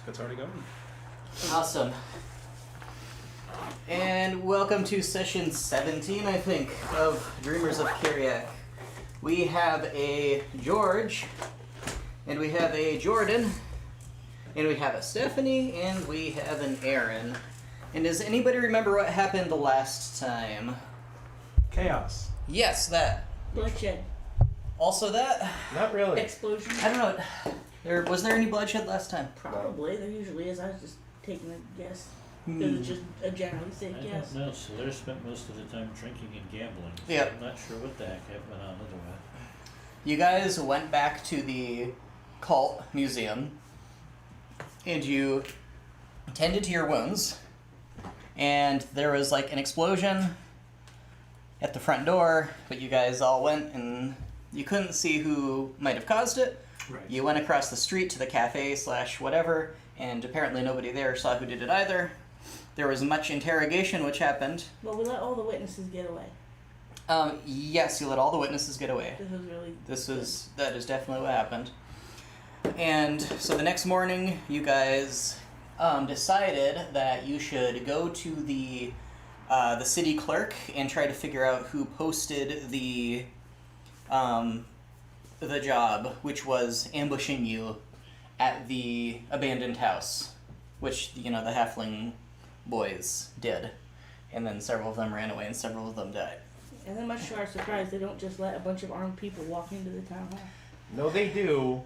It's already going. Awesome. And welcome to session 17, I think, of Dreamers of Kiriak. We have a George, and we have a Jordan, and we have a Stephanie, and we have an Aaron. And does anybody remember what happened the last time? Chaos. Yes, that. Bloodshed. Also that? Not really. Explosion. I don't know. Was there any bloodshed last time? Probably. There usually is. I was just taking a guess. Because it's just a generally safe I guess. don't know. Solaire spent most of the time drinking and gambling. So Yep. I'm not sure what the heck went on otherwise. You guys went back to the cult museum, and you tended to your wounds, and there was like an explosion at the front door, but you guys all went and you couldn't see who might have caused it. Right. You went across the street to the cafe / whatever, and apparently nobody there saw who did it either. There was much interrogation which happened. But we let all the witnesses get away. Yes, you let all the witnesses get away. This was really... That is definitely what happened. And so the next morning, you guys decided that you should go to the city clerk and try to figure out who posted the job, which was ambushing you at the abandoned house, which, the halfling boys did. And then several of them ran away and several of them died. And then much to our surprise, they don't just let a bunch of armed people walk into the town hall. No, they do.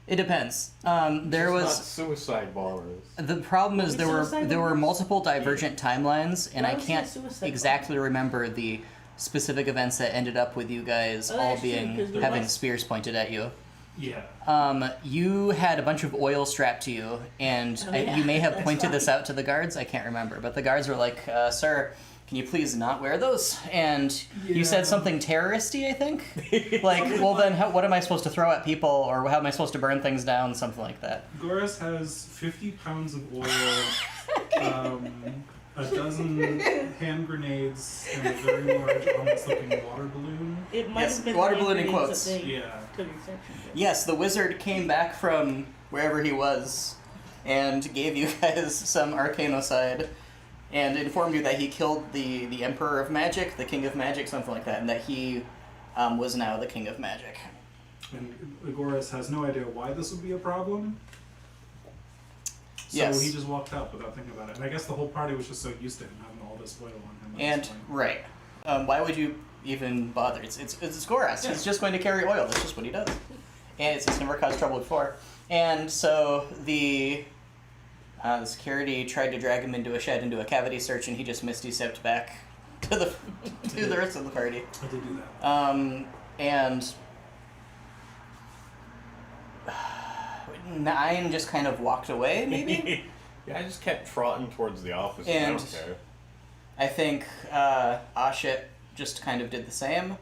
It depends. There was not suicide bombers. the problem is there were Suicide there were bombers? multiple divergent timelines, and Why I was it can't suicide exactly remember the specific events that ended up with you guys Oh, all that's true, being 'cause we having lost- spears pointed at you. Yeah. You had a bunch of oil strapped to you, and Oh, yeah, you may have that's pointed this right. out to the guards. I can't remember, but the guards were like, "Sir, can you please not wear those?" And you said Yeah. something terroristy, I think. Like, well, then what am I supposed to throw at people, or how am I supposed to burn things down? Something like that. Goris has 50 pounds of oil, a dozen hand grenades, and a very large, almost-looking water balloon. It might Yes, have been water the balloon in ingredients quotes. that they Yeah. took exception to. Yes, the wizard came back from wherever he was and gave you guys some arcanocide and informed you that he killed the Emperor of Magic, the King of Magic, something like that, and that he was now the King of Magic. And Goris has no idea why this would be a problem. So Yes. he just walked out without thinking about it. And I guess the whole party was just so used to him having all this oil on him. at And, this point. right. Why would you even bother? It's Goras. Yeah. He's just going to carry oil. That's just what he does. And it's never caused trouble before. And so the security tried to drag him into a shed and do a cavity search, and he just misty stepped back to the rest of the party. I did do that. And 9 just kind of walked away, maybe? Yeah, I just kept trotting towards the office. I And- don't care. I think Ashit just kind of did the same.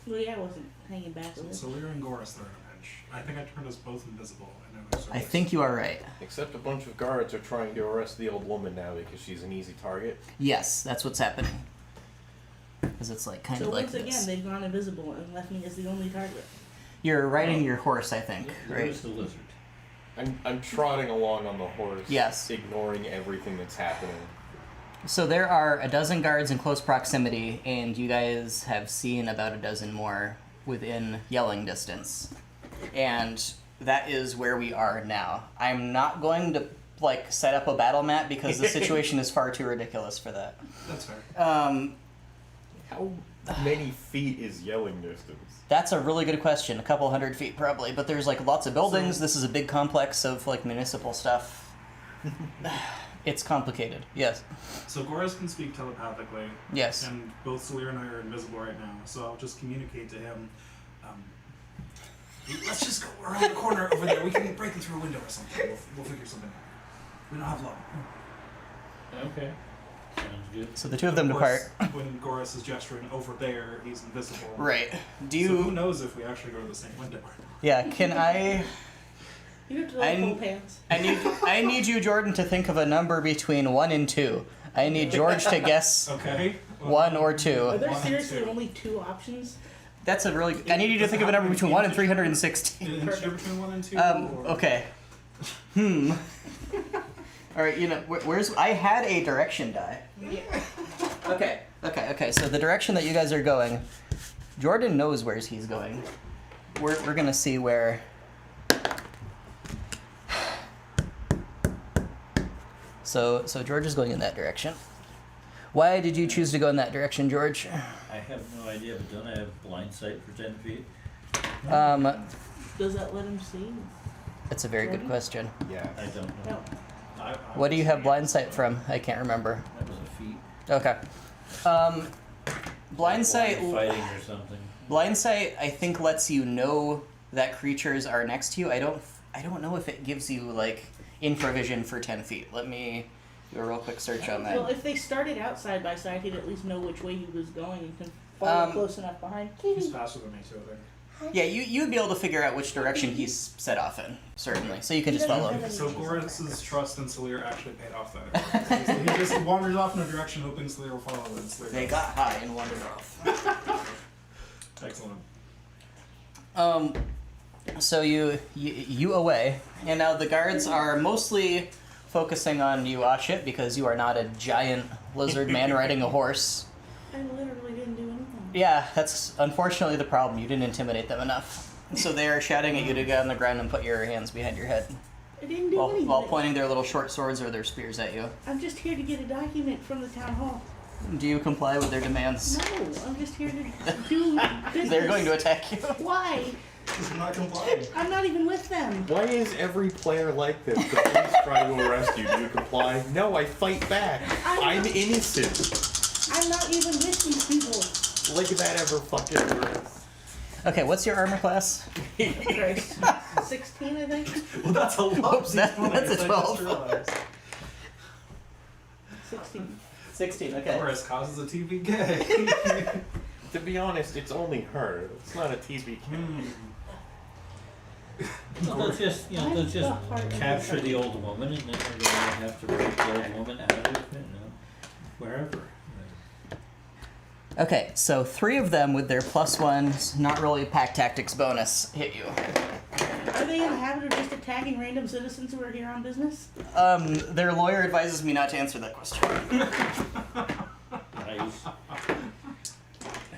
Well, yeah, I wasn't hanging back with it. So Lear and Goris, they're in a pinch. I think I turned us both invisible. And then I think you are right. Except a bunch of guards are trying to arrest the old woman now because she's an easy target. Yes, that's what's happening. Because it's like kind So of like once this. again, they've gone invisible and left me as the only target. You're riding your horse, I think, right? Where's the lizard? I'm trotting along on the horse. Yes. Ignoring everything that's happening. So there are a dozen guards in close proximity, and you guys have seen about a dozen more within yelling distance. And that is where we are now. I'm not going to set up a battle map because the situation is far too ridiculous for that. That's fair. How many feet is yelling distance? That's a really good question. A couple 100 feet probably, but there's lots of buildings. This is a big complex of municipal stuff. It's complicated. Yes. So Goris can speak telepathically. Yes. And both Salir and I are invisible right now, so I'll just communicate to him. Let's just go around the corner over there. We can break it through a window or something. We'll figure something out. We don't have long. Okay. Sounds good. So the two of them Of course, depart. when Goris is gesturing over there, he's invisible. Right. Do So who you? knows if we actually go to the same window? Yeah. Can I? You have to I- pull pants. I need you, Jordan, to think of a number between 1 and 2. I need George to guess Okay. 1 or Are 2. there 1 and seriously 2. only 2 options? That's a really. I need you to think of a number between 1 and 316. Integer between 1 and 2? Okay. All right, you know, where's I had a direction die. Yeah. Okay. So the direction that you guys are going, Jordan knows where he's going. We're gonna see where. So George is going in that direction. Why did you choose to go in that direction, George? I have no idea, but don't I have blind sight for 10 feet? Does that let him see? That's a very good question. Yeah. I don't know. No. What do you have blind sight from? I can't remember. That was a feat. Okay. Blind sight. Fighting or something. Blind sight, I think, lets you know that creatures are next to you. I don't know if it gives you like infravision for 10 feet. Let me do a real quick search on Well, that. if they started out side by side, he'd at least know which way he was going and can follow close enough behind. He's Kitty. faster than me too, I think. Yeah, you'd be able to figure out which direction he's set off in, certainly. So you can just follow him. So Goris's trust in Salir actually paid off that. He just wanders off in a direction hoping Salir will follow it. Salir They does. got high and wandered off. Excellent. So you away, and now the guards are mostly focusing on you, Ashit, because you are not a giant lizard man riding a horse. I literally didn't do anything. Yeah, that's unfortunately the problem. You didn't intimidate them enough. So they are shouting at you to get on the ground and put your hands behind your head I didn't do anything. while pointing their little short swords or their spears at you. I'm just here to get a document from the town hall. Do you comply with their demands? No, I'm just here to do business. They're going to attack you. Why? He's not complying. I'm not even with them. Why is every player like this? The police try to arrest you. Do you comply? No, I fight back. I'm innocent. I'm not even with these people. Like that ever fucking works. Okay, what's your armor class? Christ. 16, I think. Well, that's a lot. Oops, that's a 12. 16. 16, okay. Goris causes a TV gay. To be honest, it's only her. It's not a TV camera. Well, they'll just, I'm they'll just the heart capture of the old woman, and then they're going to have to break the old woman out of, wherever. Okay, so 3 of them with their +1s, not really pack tactics bonus, hit you. Are they in the habit of just attacking random citizens who are here on business? Their lawyer advises me not to answer that question. Nice.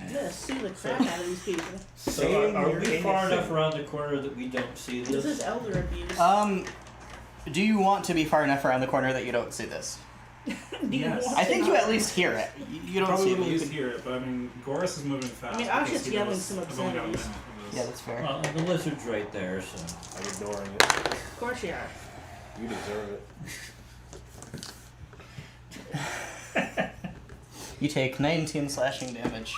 I'm gonna sue the crap out of these people. So are you're we far innocent. enough around the corner that we don't see This this? is elder abuse. Do you want to be far enough around the corner that you don't see this? Do you yes. want I to think you not? at least hear it. You don't Probably see it. would but you at least can- hear it, but I mean, Goris is moving fast. I mean, because Ashit's he yelling knows some I've only got a obscenities. minute of Yeah, this. that's fair. Well, the lizard's right there, so. I'm ignoring it. Of course you are. You deserve it. You take 19 slashing damage.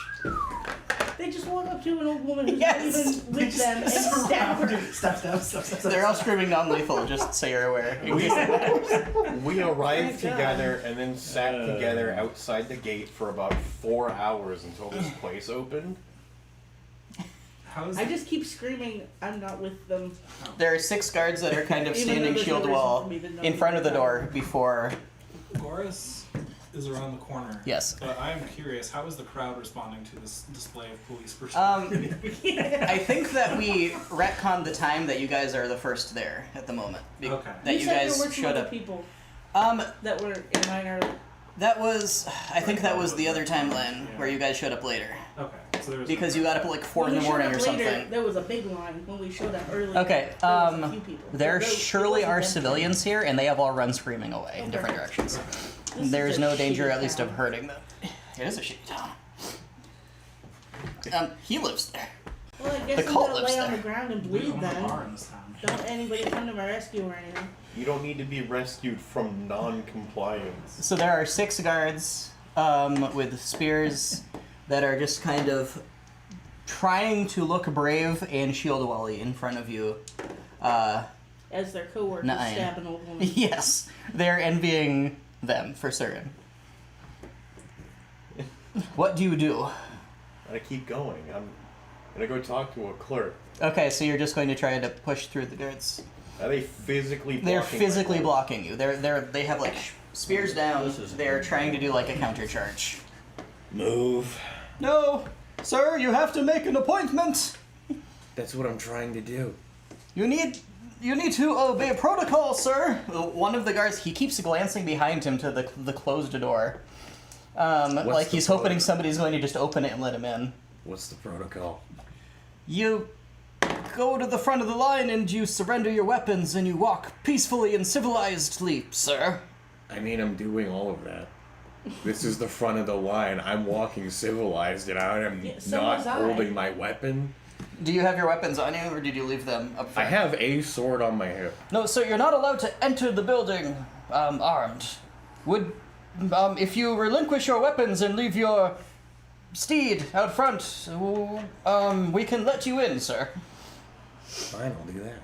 They just walk up to an old woman who's Yes. not even with them and stab her. Stop. They're all screaming non-lethal, just so you're aware. We arrived God. together and then sat Uh. together outside the gate for about 4 hours until this place opened. How is I just keep screaming, I'm not with them. There are 6 guards that are kind of Even though standing there's no shield reason wall for me to know in front of the that. door before. Goris is around the corner. Yes. But I am curious, how is the crowd responding to this display of police Um, brutality? I think that we retconned the time that you guys are the first there at the moment. Okay. That you said there guys were some showed other up. people Um, that were in minor. that was. I think that was the other Yeah. timeline where you guys showed up later. Okay. So there was Because you got up at like 4 in When the we showed morning up or later, something. There was a big line when we showed up earlier. Okay, There was a few people. there It surely wasn't are them. civilians here, and they have all run screaming away in different directions. This is There's a no danger, shitty at least, of town. hurting them. It is a shitty town. He lives there. Well, I guess The I'm cult gonna lives lay on there. the ground and We bleed own a then. bar in this town. Don't anybody come to my rescue or anything. You don't need to be rescued from non-compliance. So there are 6 guards with spears that are just kind of trying to look brave and shield wally in front of you. As their coworkers 9. stab an old woman. Yes, they're envying them for certain. What do you do? I keep going. I'm gonna go talk to a clerk. Okay, so you're just going to try to push through the guards. Are they physically blocking They're my physically way? blocking you. They have like spears down. This is- They're trying to do like a counter charge. Move. No, sir, you have to make an appointment. That's what I'm trying to do. You need to obey protocol, sir. One of the guards, he keeps glancing behind him to the closed door. Like he's hoping somebody's going to just open it and let him in. What's the protocol? You go to the front of the line and you surrender your weapons and you walk peacefully and civilizedly, sir. I mean, I'm doing all of that. This is the front of the line. I'm walking civilized and I am so not was I. holding my weapon. Do you have your weapons on you, or did you leave them up I front? have a sword on my hip. No, sir, you're not allowed to enter the building armed. If you relinquish your weapons and leave your steed out front, we can let you in, sir. Fine, I'll do that.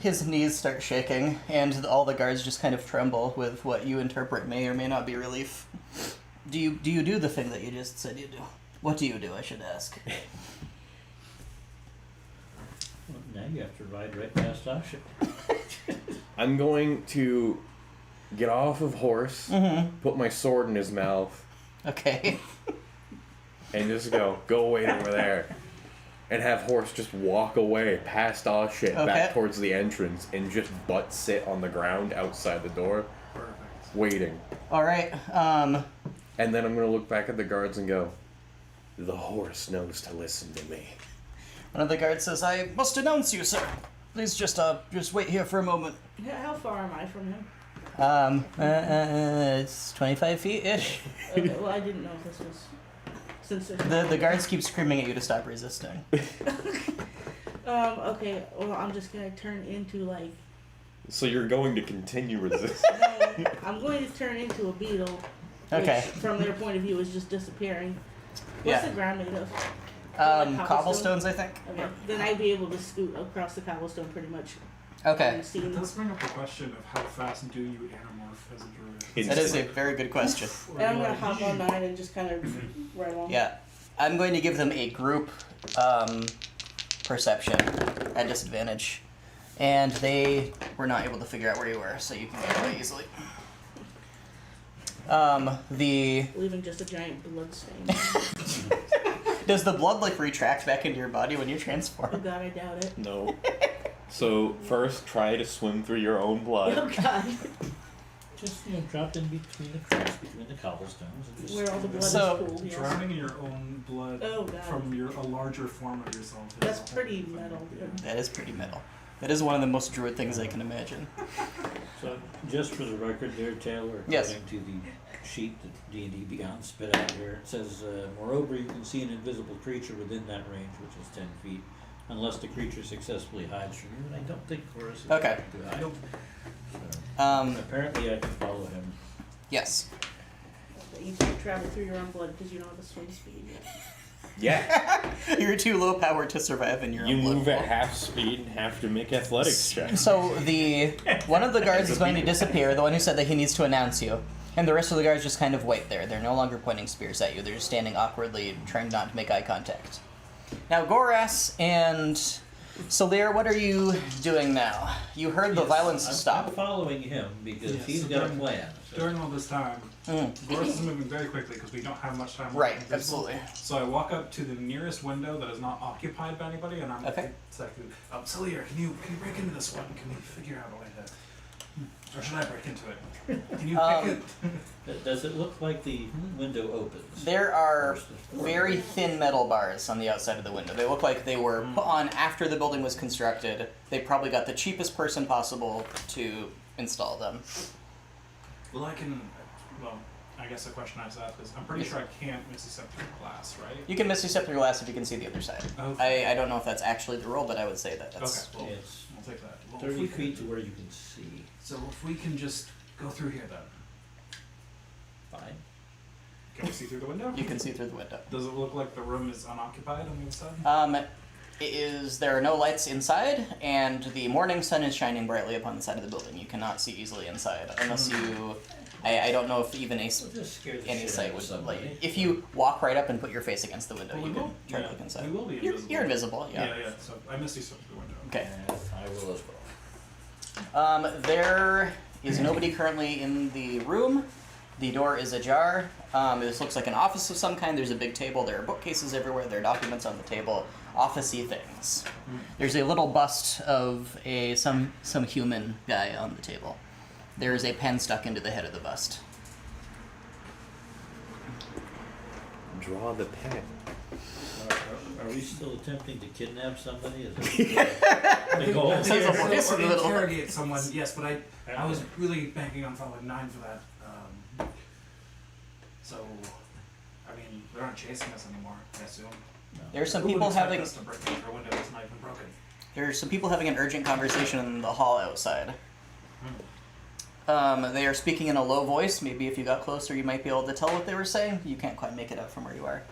His knees start shaking, and all the guards just kind of tremble with what you interpret may or may not be relief. Do you do the thing that you just said you do? What do you do, I should ask? Well, now you have to ride right past Asha. I'm going to get off of horse, put my sword in his mouth, Okay. and just go away over there. And have horse just walk away past all shit back towards the entrance and just butt sit on the ground outside the door, Perfect. waiting. Alright, And then I'm gonna look back at the guards and go, the horse knows to listen to me. one of the guards says, I must announce you, sir. Please just wait here for a moment. How far am I from him? It's 25 feet-ish. Okay, well, I didn't know if this was... Since The guards keep screaming at you to stop resisting. Okay, well, I'm just gonna turn into, like... So you're going to continue resisting? No, I'm going to turn into a beetle. Okay. Which, from their point of view, is just disappearing. What's Yeah. the ground made of? Cobblestones, I think. Okay, then I'd be able to scoot across the cobblestone pretty much. Okay. And see It them. does bring up the question of how fast do you anamorph as a druid? That is a very good question. And I'm gonna hop on 9 and just kind of ride along. Yeah. I'm going to give them a group perception at disadvantage. And they were not able to figure out where you were, so you can get away easily. Leaving just a giant blood stain. Does the blood like retract back into your body when you Oh transform? god, I doubt it. No. So first try to swim through your own blood. Oh god. Just, drop in between the cracks, between the cobblestones. And just Where all the blood So, is pooled, yes. Drowning in your own blood Oh god. from a larger form of yourself. Is That's pretty metal, dude. That is pretty metal. That is one of the most druid things I can imagine. So, just for the record there, Taylor, according Yes. to the sheet that D&D Beyond spit out here, it says, moreover, you can see an invisible creature within that range, which is 10 feet, unless the creature successfully hides from you, and I don't think Horace is Okay. going to hide. So, Um, apparently I can follow him. yes. But you can't travel through your own blood because you don't have a swim speed yet. Yeah. You're too low powered to survive in your You own blood move at pool. half speed and have to make athletics checks. So one of the guards is going to disappear, the one who said that he needs to announce you. And the rest of the guards just kind of wait there. They're no longer pointing spears at you. They're just standing awkwardly, trying not to make eye contact. Now, Goras and Solir, what are you doing now? You heard the violence I'm stop. following him because Yes, he's so got a during- plan. So During all this time, Boris is moving very quickly because we don't have much time. Right, left. absolutely. So I walk up to the nearest window that is not occupied by anybody, and I'm Okay. it's like, Celia, can you break into this one? Can you figure out a way to, or should I break into it? Can you pick it? Does it look like the window opens? There are First and very thin metal bars on the outside of the window. They look like they were put on after the building was constructed. They probably got the cheapest person possible to install them. Well, I can. Well, I guess the question I was asked is, I'm pretty sure I can't misty step through glass, right? You can misty step through glass if you can see the other side. Okay. I don't know if that's actually the rule, but I would say that Okay. that's... Well, It's I'll take that. Well, if 30 we feet to could- where you can see. So if we can just go through here, then Fine. can we see through the window? You can see through the window. Does it look like the room is unoccupied on the inside? There are no lights inside, and the morning sun is shining brightly upon the side of the building. You cannot see easily inside, unless you... I don't know if even We'll just scare the any shit sight out of would somebody. like if you walk right up and put your face against the window, Well, you we can will. try to Yeah, look inside. we will be You're invisible. you're invisible, yeah. Yeah. So I misty step through the window. Okay. And I will as well. There is nobody currently in the room. The door is ajar. This looks like an office of some kind. There's a big table. There are bookcases everywhere. There are documents on the table. officey things. There's a little bust of some human guy on the table. There is a pen stuck into the head of the bust. Draw the pen. Are we still attempting to kidnap somebody? Is that the goal? Says a Or voice in the middle. interrogate someone, yes, but I was really banking on following 9 for that. So, I mean, they're not chasing us anymore, I assume. There's some Who would people expect having us to break in our window that's not even broken? there's some people having an urgent conversation in the hall outside. They are speaking in a low voice. Maybe if you got closer, you might be able to tell what they were saying. You can't quite make it out from where you are.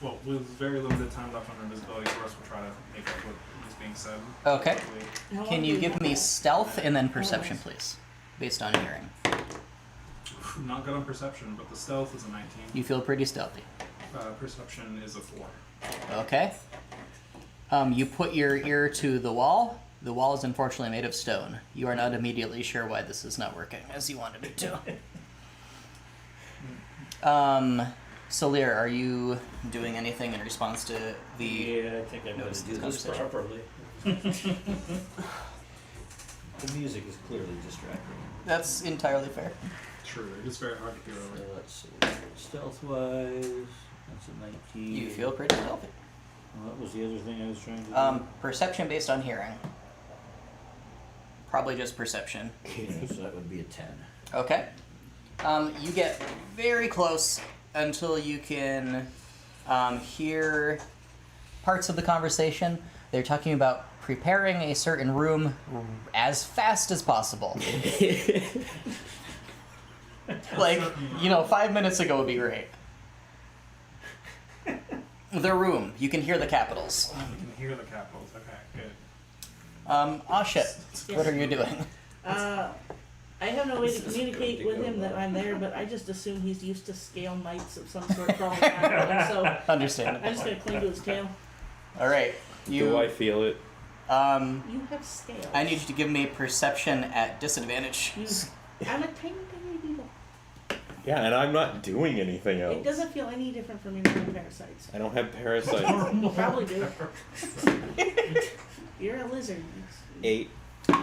Well, with very limited time left on our invisibility, Ross will try to make out what is being said. Okay. How Can long you do give me have? stealth and then perception, please, based on hearing? Not good on perception, but the stealth is a 19. You feel pretty stealthy. Perception is a 4. Okay. You put your ear to the wall. The wall is unfortunately made of stone. You are not immediately sure why this is not working as you wanted it to. Salir, are you doing anything in response to the... Yeah, I think I'm going Notice to do this this conversation. properly. The music is clearly distracting. That's entirely fair. True, it is very hard to hear So over. let's see. Stealth-wise, that's a 19. You feel pretty stealthy. What was the other thing I was trying to do? Perception based on hearing. Probably just perception. Yeah, so that would be a 10. Okay. You get very close until you can hear parts of the conversation. They're talking about preparing a certain room as fast as possible. Like, 5 minutes ago would be great. The room. You can hear the capitals. You can hear the capitals. Okay, good. Shit. What are you doing? I have no way to communicate with him that I'm there, but I just assume he's used to scale mites of some sort crawling around, so Understandable. I'm just gonna cling to his tail. All right. Do I feel it? You have scales. I need you to give me perception at disadvantage. I'm a tiny beetle. Yeah, and I'm not doing anything else. It doesn't feel any different from your normal parasites. I don't have parasites. You probably do. You're a lizard. 8.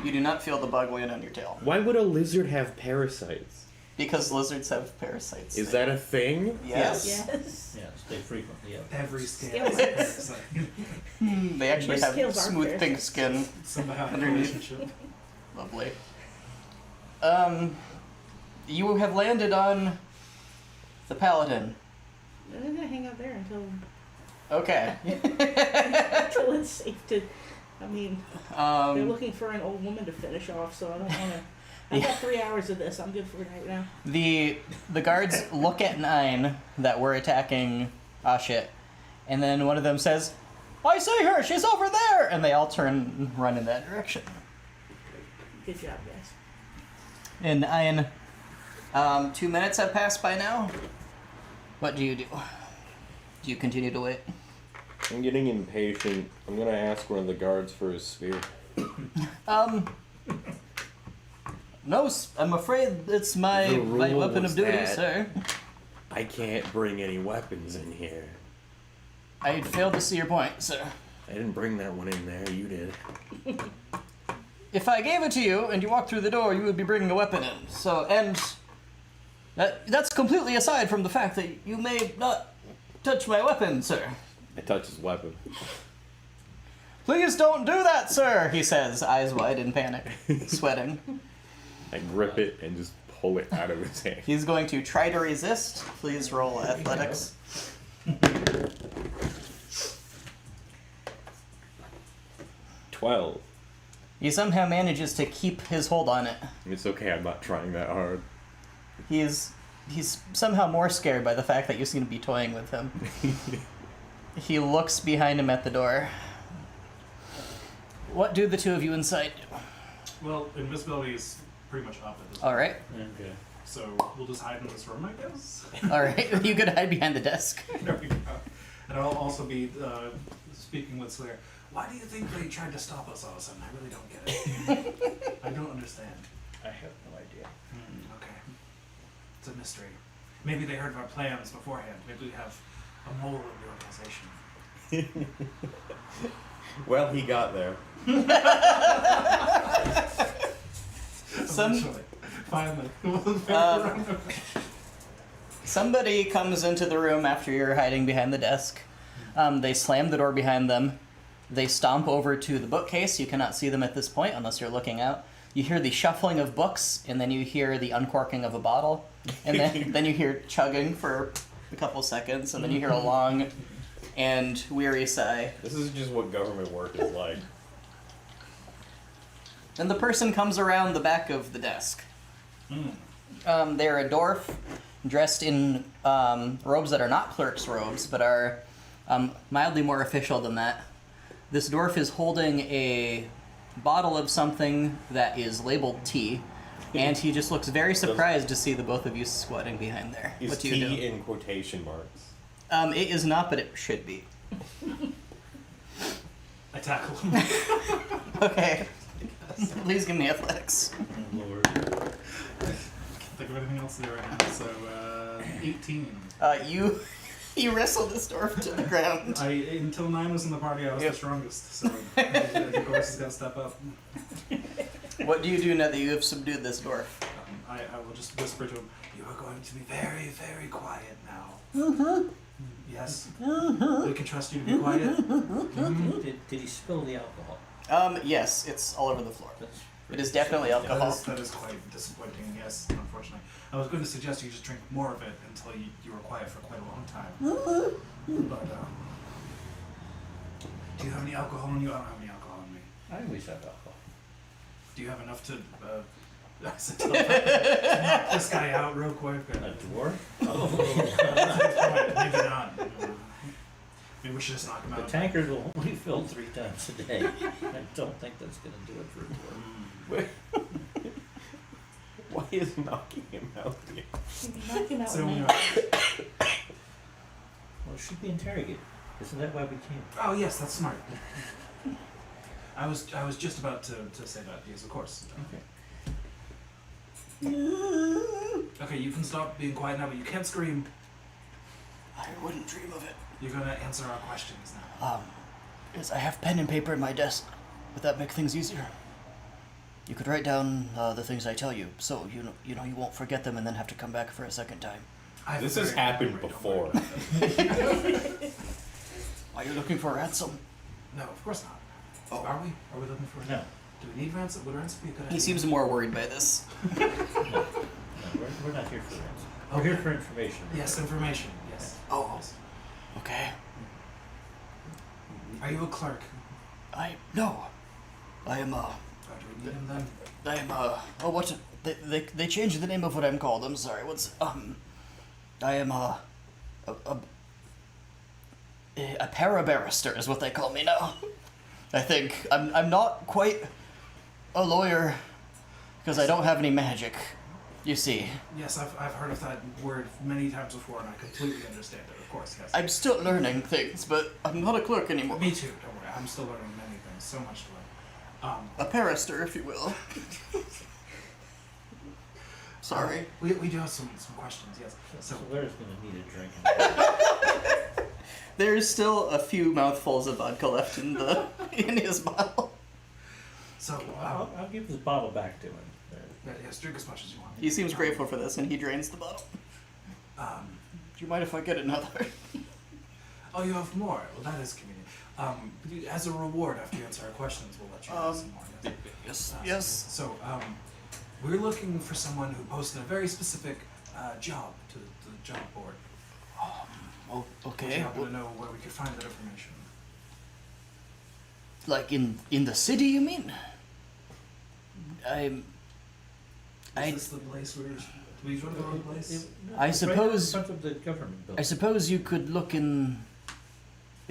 You do not feel the bug land on your tail. Why would a lizard have parasites? Because lizards have parasites. Is that a thing? Yes. Yes. Yes, they frequently have. Every scale Scales. is a parasite. They actually Your have scales are smooth pink parasites. skin. Somehow have a Underneath. relationship. Lovely. You have landed on the Paladin. I'm gonna hang out there until Okay. it's safe to. I mean, they're looking for an old woman to finish off, so I don't want to. I've got 3 hours of this. I'm good for right now. The guards look at 9 that were attacking Ashit, and then one of them says, "I see her! She's over there!" And they all turn and run in that direction. Good job, guys. And 9, 2 minutes have passed by now. What do you do? Do you continue to wait? I'm getting impatient. I'm gonna ask one of the guards for his spear. No, I'm afraid it's my The weapon of rules duty, that- sir. I can't bring any weapons in here. I failed to see your point, sir. I didn't bring that one in there, you did. If I gave it to you and you walked through the door, you would be bringing a weapon in. So, and that's completely aside from the fact that you may not touch my weapon, sir. I touch his weapon. Please don't do that, sir, he says, eyes wide in panic, sweating. I grip it and just pull it out of his hand. He's going to try to resist. Please roll athletics. 12. He somehow manages to keep his hold on it. It's okay, I'm not trying that hard. He's somehow more scared by the fact that you seem to be toying with him. He looks behind him at the door. What do the two of you inside do? Well, invisibility is pretty much up at this point. All right. Okay. So we'll just hide in this room, I guess. All right. You could hide behind the desk. There we go. And I'll also be speaking with Slayer. Why do you think they tried to stop us all of a sudden? I really don't get it. I don't understand. I have no idea. Okay. It's a mystery. Maybe they heard of our plans beforehand. Maybe we have a mole in the organization. Well, he got there. Eventually. Finally. Somebody comes into the room after you're hiding behind the desk. They slam the door behind them. They stomp over to the bookcase. You cannot see them at this point unless you're looking out. You hear the shuffling of books, and then you hear the uncorking of a bottle, and then you hear chugging for a couple seconds, and then you hear a long and weary sigh. This is just what government work is like. Then the person comes around the back of the desk. They're a dwarf dressed in robes that are not clerk's robes, but are mildly more official than that. This dwarf is holding a bottle of something that is labeled tea, and he just looks very surprised to see the both of you squatting behind there. Is What do you do? tea in quotation marks? It is not, but it should be. I tackle him. Okay. Please give me athletics. Oh, Lord. Can't think of anything else there right now. So, 18. You wrestled this dwarf to the ground. Until 9 was in the party, I was the strongest. So, of course, he's got to step up. What do you do now that you have subdued this dwarf? I will just whisper to him, "You are going to be very, very quiet now." Yes. We can trust you to be quiet. Did he spill the alcohol? Yes, it's all over the floor. That's It is definitely alcohol. That is quite disappointing, yes, unfortunately. I was going to suggest you just drink more of it until you were quiet for quite a long time. But, do you have any alcohol on you? I don't have any alcohol on me. I always have alcohol. Do you have enough to, to knock this guy out real quick? A dwarf? Maybe not. Maybe we should just knock him The out. tankers will only fill 3 times a day. I don't think that's going to do it for a dwarf. Why is knocking him out here? Knock him out So, now. Well, it should be interrogated. Isn't that why we came? oh yes, that's smart. I was just about to say that, yes, of course. Okay. Okay, you can stop being quiet now, but you can't scream. I wouldn't dream of it. You're gonna answer our questions now. Yes, I have pen and paper in my desk. Would that make things easier? You could write down the things I tell you, so you won't forget them and then have to come back for a second time. This has happened before. Are you looking for ransom? No, of course not. Oh. Are we? Are we looking for? No. Do we need ransom? Would ransom be a good idea? He seems more worried by this. No, we're not here for ransom. We're here for information. Yes, information. Yes. Oh. Yes. Okay. Are you a clerk? No. I am Do we need him then? they changed the name of what I'm called. I'm sorry. I am a para-barrister is what they call me now. I think I'm not quite a lawyer because I don't have any magic. You see, Yes, I've heard of that word many times before, and I completely understand it. Of course, yes. I'm still learning things, but I'm not a clerk anymore. Me too. Don't worry. I'm still learning many things. So much to learn. A barrister, if you will. Sorry. We do have some questions. Yes. So So Larry's going to need a drink. There's still a few mouthfuls of vodka left in his bottle. so I'll give this bottle back to him. yes, drink as much as you want. He seems grateful for this, and he drains the bottle. Do you mind if I get another? Oh, you have more. Well, that is convenient. As a reward, after you answer our questions, we'll let you have some more. Yes. Yes. So, we're looking for someone who posted a very specific job to the job board. Oh, Would okay. you happen to know where we could find that information? Like in the city, you mean? Is this the place where we go to the wrong place? I suppose- Right in front of the government building. I suppose you could look in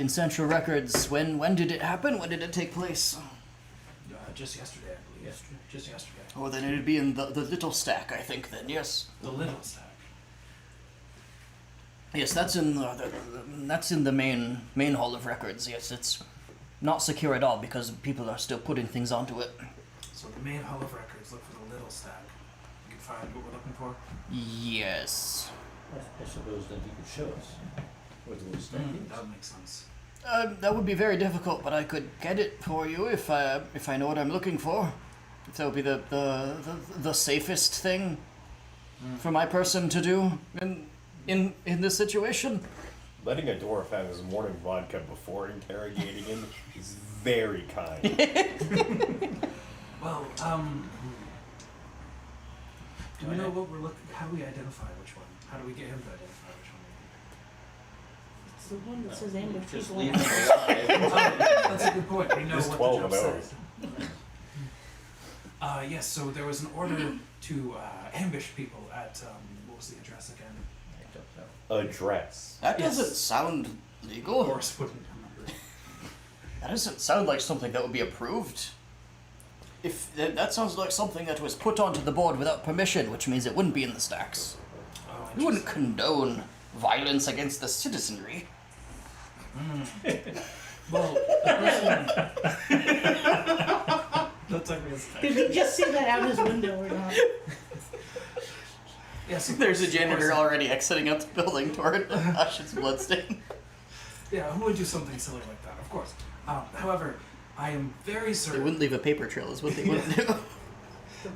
central records. When did it happen? When did it take place? Just yesterday, I believe. Yesterday. Just yesterday. Oh, then it'd be in the little stack, I think. Then yes. The little stack. Yes, that's in the main hall of records. Yes, it's not secure at all because people are still putting things onto it. So the main hall of records, look for the little stack. You can find what we're looking for. Yes. I suppose then he could show us where the little stack is. That would make sense. That would be very difficult, but I could get it for you if I know what I'm looking for. If that would be the safest thing for my person to do in this situation. Letting a dwarf have his morning vodka before interrogating him is very kind. Well, do we know what we're looking? How do we identify which one? How do we get him to identify which one? It's the one that says ambush Just people. leave him alive. That's a good point. We know There's what 12 the of job those. says. Yes. So there was an order to ambush people at what was the address again? Address. That Yes. doesn't sound legal. Of course, wouldn't remember. That doesn't sound like something that would be approved. If that sounds like something that was put onto the board without permission, which means it wouldn't be in the stacks. Oh, We wouldn't condone violence against the citizenry. Well, the person. That took me a second. Did we just see that out his window or not? Yes, There's a janitor already exiting out the building toward Ash's bloodstain. Yeah, who would do something silly like that? Of course. However, I am very They certain wouldn't leave a paper trail, is what they would do. The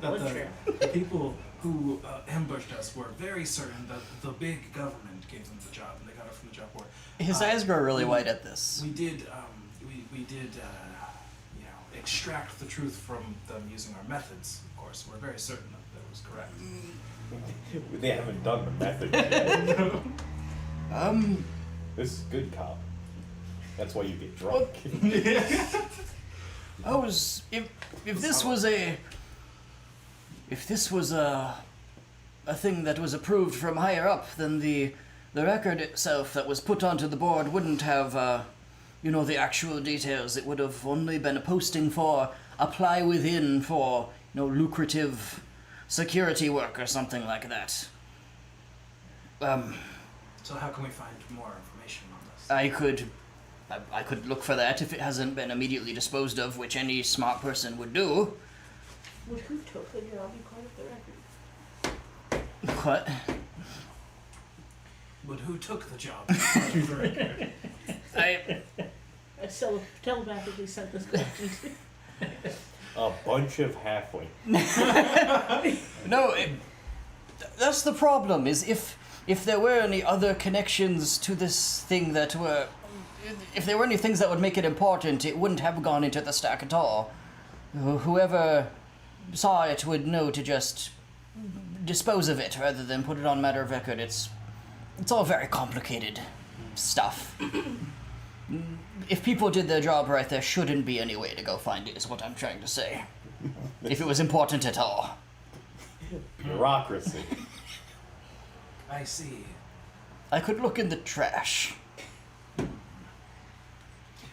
that blood trail. the people who ambushed us were very certain that the big government gave them the job, and they got it from the job board. His eyes grow really wide at this. We did, extract the truth from them using our methods. Of course, we're very certain that was correct. They haven't done the method yet. This is good cop. That's why you get drunk. If this was a thing that was approved from higher up, then the record itself that was put onto the board wouldn't have the actual details. It would have only been a posting for apply within for lucrative security work or something like that. So how can we find more information on this? I could look for that if it hasn't been immediately disposed of, which any smart person would do. Would who took the job be part of the record? What? But who took the job? I telepathically sent this question to. A bunch of halfway. No, that's the problem, is if there were any other connections to this thing that were... If there were any things that would make it important, it wouldn't have gone into the stack at all. Whoever saw it would know to just dispose of it rather than put it on matter of record. It's all very complicated stuff. If people did their job right, there shouldn't be any way to go find it, is what I'm trying to say. If it was important at all. Bureaucracy. I see. I could look in the trash.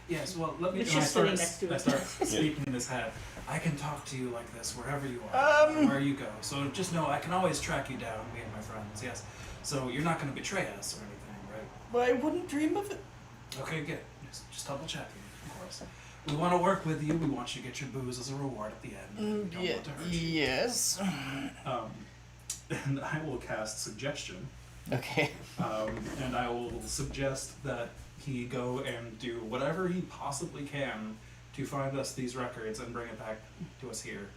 Yes, well, let me. It's and just I sitting start, next to I it. start speaking in his head. I can talk to you like this wherever you are, where you go. So just know I can always track you down, me and my friends. Yes. So you're not going to betray us or anything, right? Well, I wouldn't dream of it. Okay, good. Just double checking, of course. We want to work with you. We want you to get your booze as a reward at the end. We don't want to hurt you. Yes. And I will cast suggestion. Okay. And I will suggest that he go and do whatever he possibly can to find us these records and bring it back to us here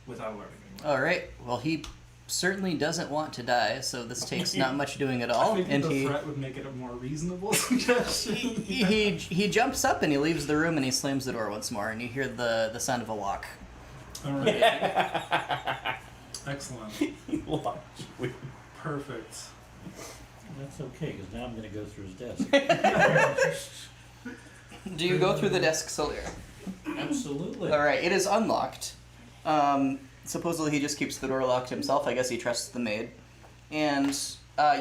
without learning anything. All right. Well, he certainly doesn't want to die, so this takes not much doing at I all. think And the he threat would make it a more reasonable suggestion. he jumps up and he leaves the room and he slams the door once more, and you hear the sound of a lock. All right. Excellent. Perfect. That's okay, because now I'm going to go through his desk. Do you go through the desk, Solir? Absolutely. All right. It is unlocked. Supposedly he just keeps the door locked himself. I guess he trusts the maid. And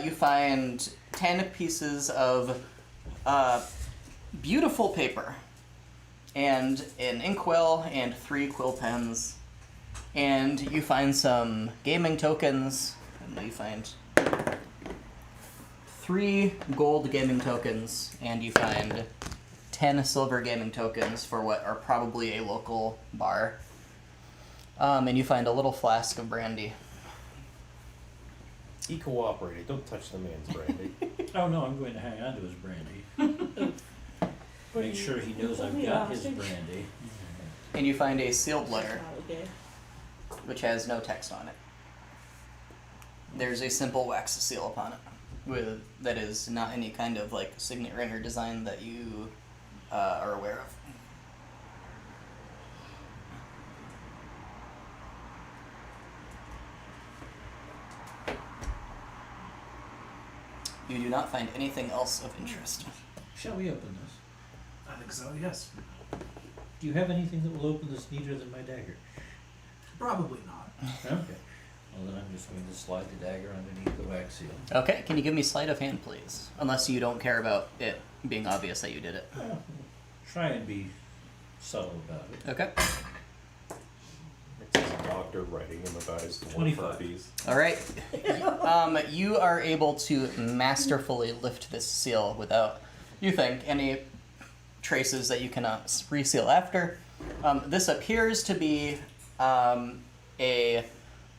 you find 10 pieces of beautiful paper, and an inkwell, and 3 quill pens. And you find some gaming tokens, and you find 3 gold gaming tokens, and you find 10 silver gaming tokens for what are probably a local bar. And you find a little flask of brandy. He cooperated. Don't touch the man's brandy. Oh no, I'm going to hang on to his brandy. Make sure he knows I've got his brandy. And you find a sealed letter, Okay. which has no text on it. There's a simple wax seal upon it, that is not any kind of like signet ring or design that you are aware of. You do not find anything else of interest. Shall we open this? I think so, yes. Do you have anything that will open this neater than my dagger? Probably not. Okay. Well, then I'm just going to slide the dagger underneath the wax seal. Okay, can you give me sleight of hand, please? Unless you don't care about it being obvious that you did it. Well, try and be subtle about it. Okay. It's a doctor writing him about his 25. puppies. All right. You are able to masterfully lift this seal without, you think, any traces that you cannot reseal after. This appears to be a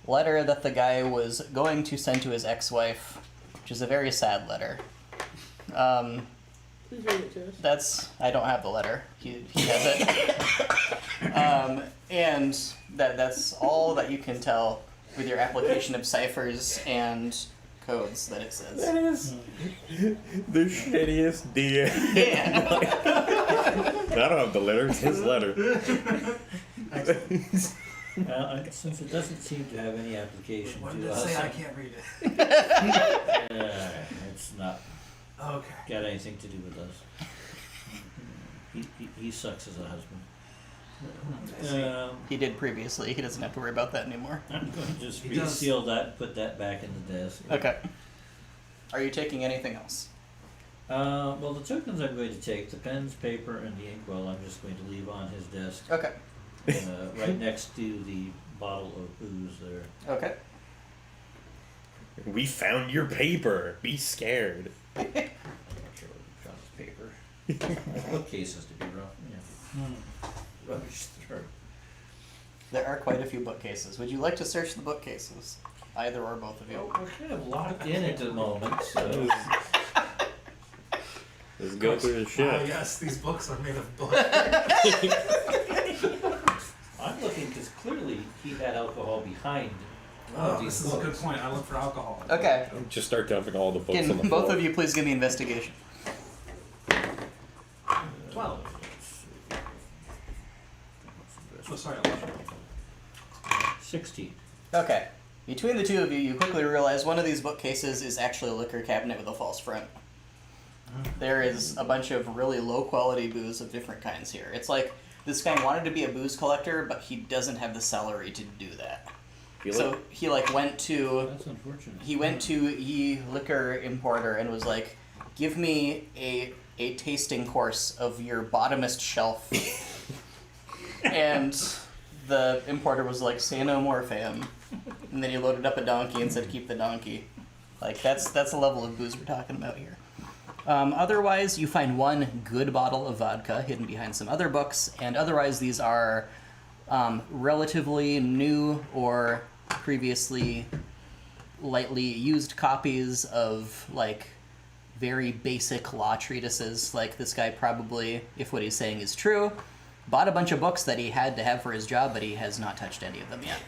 letter that the guy was going to send to his ex-wife, which is a very sad letter. Please read it to us. I don't have the letter. He has it. And that's all that you can tell with your application of ciphers and codes that it says. That is the shittiest DM. Yeah. I don't have the letter, it's his letter. Since it doesn't seem to have any application What did to it us, say? I can't read it. it's not Okay. got anything to do with us. He sucks as a husband. He did previously. He doesn't have to worry about that anymore. I'm going to just He does. reseal that and put that back in the desk. Okay. Are you taking anything else? Well, the tokens I'm going to take, the pens, paper, and the inkwell, I'm just going to leave on his desk, Okay. right next to the bottle of booze there. Okay. We found your paper. Be scared. I'm not sure what found his paper. Bookcases to be rough. Yeah. Rubbish through. There are quite a few bookcases. Would you like to search the bookcases? Either or both of you. Well, we're kind of locked in at the moment, so. Let's go through the Ah, shit. yes, these books are made of blood. I'm looking because clearly he had alcohol behind. Oh, this is a good point. I look for alcohol. Okay. Just start dumping all the books on the Can floor. both of you please give me investigation? 12. Oh, sorry, 11. 16. Okay. Between the two of you, you quickly realize one of these bookcases is actually a liquor cabinet with a false front. There is a bunch of really low quality booze of different kinds here. It's like this guy wanted to be a booze collector, but he doesn't have the salary to do that. So he went to That's unfortunate. liquor importer and was like, give me a tasting course of your bottomest shelf. And the importer was like, say no more, fam. And then he loaded up a donkey and said, keep the donkey. Like, that's the level of booze we're talking about here. Otherwise, you find one good bottle of vodka hidden behind some other books, and otherwise these are relatively new or previously lightly used copies of, like, very basic law treatises. Like, this guy probably, if what he's saying is true, bought a bunch of books that he had to have for his job, but he has not touched any of them yet.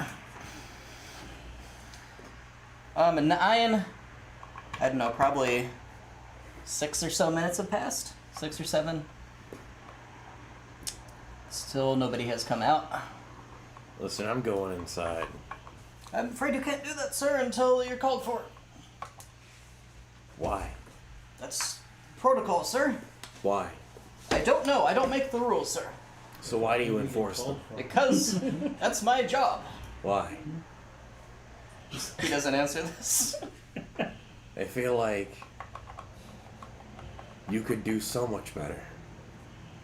And I don't know, probably 6 or so minutes have passed. 6 or 7. Still nobody has come out. Listen, I'm going inside. I'm afraid you can't do that, sir, until you're called for. Why? That's protocol, sir. Why? I don't know. I don't make the rules, sir. So why do you enforce them? Because that's my job. Why? He doesn't answer this. I feel like you could do so much better.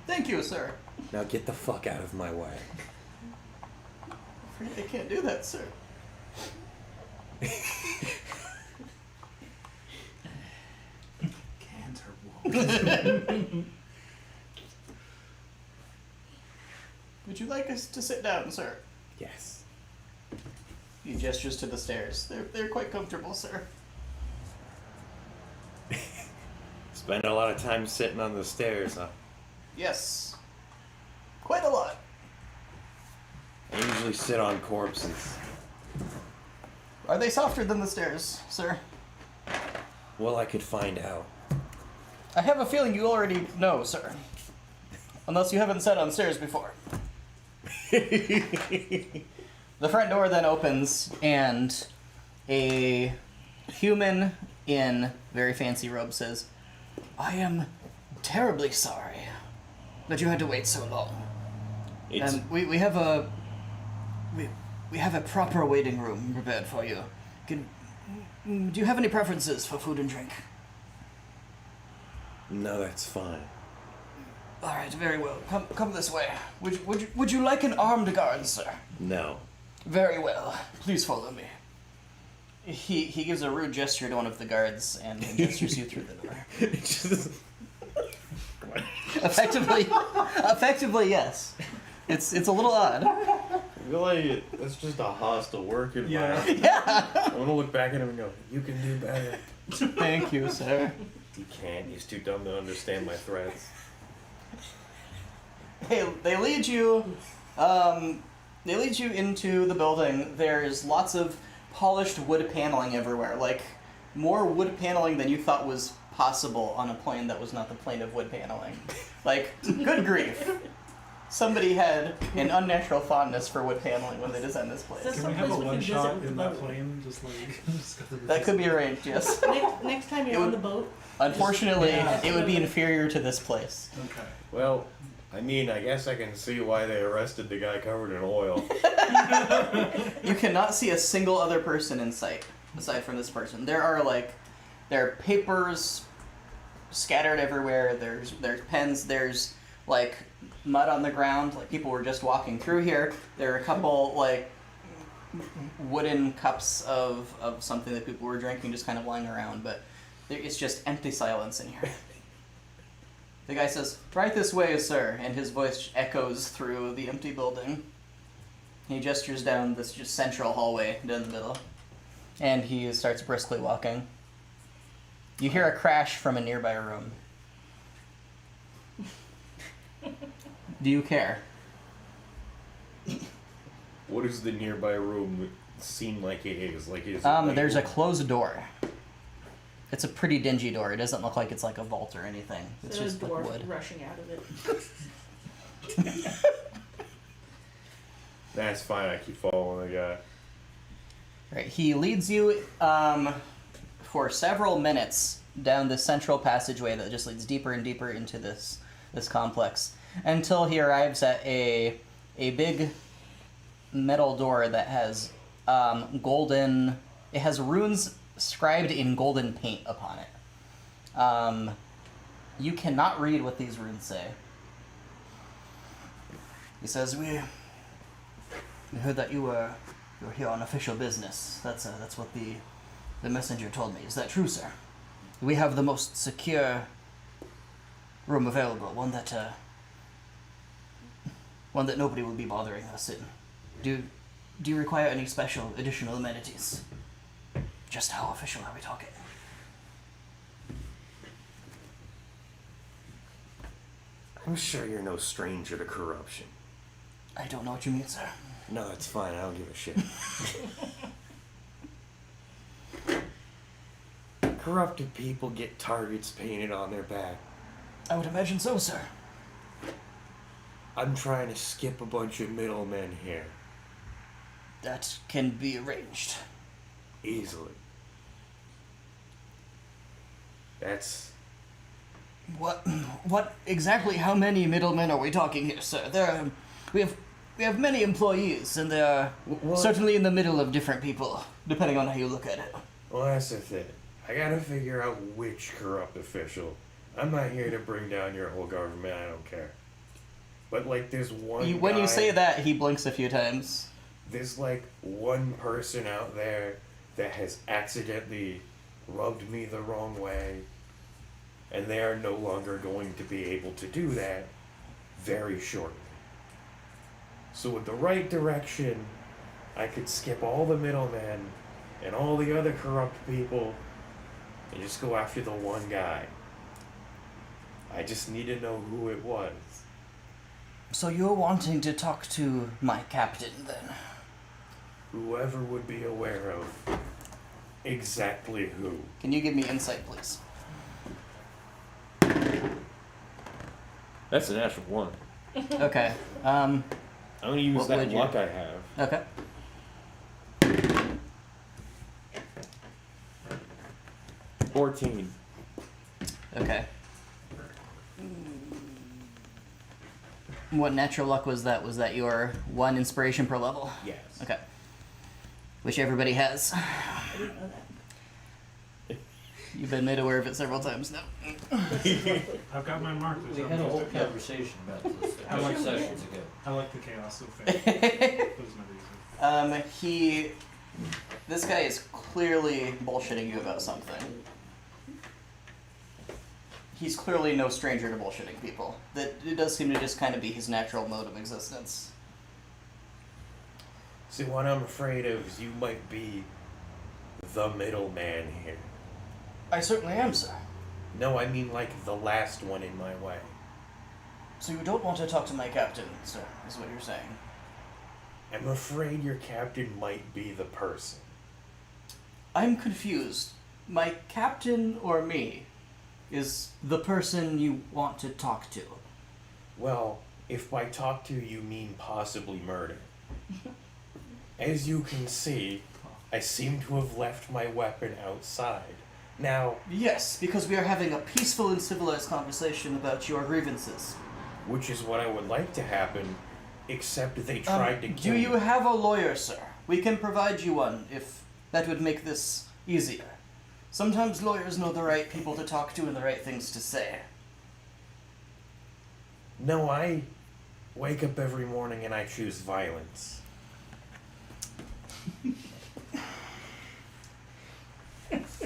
Thank you, sir. Now get the fuck out of my way. I can't do that, sir. Can't or won't. Would you like us to sit down, sir? Yes. He gestures to the stairs. They're quite comfortable, sir. Spend a lot of time sitting on the stairs, huh? Yes. Quite a lot. I usually sit on corpses. Are they softer than the stairs, sir? Well, I could find out. I have a feeling you already know, sir. Unless you haven't sat on stairs before. The front door then opens, and a human in very fancy robes says, "I am terribly sorry that you had to wait so long. And we have a we have a proper waiting room prepared for you. Do you have any preferences for food and drink?" No, that's fine. All right, very well. Come this way. Would you like an armed guard, sir? No. Very well. Please follow me. He gives a rude gesture to one of the guards and gestures you through the door. Effectively, yes. It's a little odd. I feel like it's just a hostile work environment. Yeah. I want to look back at him and go, "You can do better." Thank you, sir. He can't. He's too dumb to understand my threats. Hey, they lead you into the building. There's lots of polished wood paneling everywhere, like more wood paneling than you thought was possible on a plane that was not the plane of wood paneling. Like, good grief. Somebody had an unnatural fondness for wood paneling when they designed this place. That's Can we have a someplace we one can shot visit with in the that boat. plane? Just go to the That could be arranged, yes. Next time you're It on would- the boat. Unfortunately, Yeah. it would be inferior to this place. Okay. Well, I mean, I guess I can see why they arrested the guy covered in oil. You cannot see a single other person in sight aside from this person. There are papers scattered everywhere. There's pens. There's like mud on the ground. Like people were just walking through here. There are a couple like wooden cups of something that people were drinking just kind of lying around, but it's just empty silence in here. The guy says, "Right this way, sir," and his voice echoes through the empty building. He gestures down this just central hallway down the middle, and he starts briskly walking. You hear a crash from a nearby room. Do you care? What does the nearby room seem like it is? Like, is it like There's a closed door. It's a pretty dingy door. It doesn't look like it's like a vault or anything. It's There's just a door like wood. rushing out of it. That's fine. I keep following the guy. Right. He leads you for several minutes down this central passageway that just leads deeper and deeper into this complex until he arrives at a big metal door that has golden. It has runes scribed in golden paint upon it. You cannot read what these runes say. He says, "We heard that you're here on official business. That's what the messenger told me. Is that true, sir? We have the most secure room available, one that nobody will be bothering us in. Do you require any special additional amenities? Just how official are we talking?" I'm sure you're no stranger to corruption. I don't know what you mean, sir. No, it's fine. I don't give a shit. Corrupted people get targets painted on their back. I would imagine so, sir. I'm trying to skip a bunch of middlemen here. That can be arranged. Easily. That's... What exactly? How many middlemen are we talking here, sir? We have many employees, and they are certainly in the middle of different people, depending on how you look at it. Well, that's the thing. I gotta figure out which corrupt official. I'm not here to bring down your whole government, I don't care. But, like, there's one When guy, you say that, he blinks a few times. there's, like, one person out there that has accidentally rubbed me the wrong way, and they are no longer going to be able to do that very shortly. So with the right direction, I could skip all the middlemen and all the other corrupt people and just go after the one guy. I just need to know who it was. So you're wanting to talk to my captain, then? Whoever would be aware of exactly who. Can you give me insight, please? That's a natural 1. Okay. I'm gonna use What that would you- luck I have. Okay. 14. Okay. What natural luck was that? Was that your 1 inspiration per level? Yes. Okay. Which everybody has. I didn't know that. You've been made aware of it several times now. This is lovely. I've got mine marked. We had a whole conversation about this a I like couple sessions ago. I like the chaos of fate. That was my reason. This guy is clearly bullshitting you about something. He's clearly no stranger to bullshitting people. That it does seem to just kind of be his natural mode of existence. See, what I'm afraid of is you might be the middleman here. I certainly am, sir. No, I mean like the last one in my way. So you don't want to talk to my captain, sir, is what you're saying. I'm afraid your captain might be the person. I'm confused. My captain or me is the person you want to talk to. Well, if by talk to you mean possibly murder. As you can see, I seem to have left my weapon outside. Now, Yes, because we are having a peaceful and civilized conversation about your grievances. which is what I would like to happen, except they tried to kill Do you me. have a lawyer, sir? We can provide you one if that would make this easier. Sometimes lawyers know the right people to talk to and the right things to say. No, I wake up every morning and I choose violence.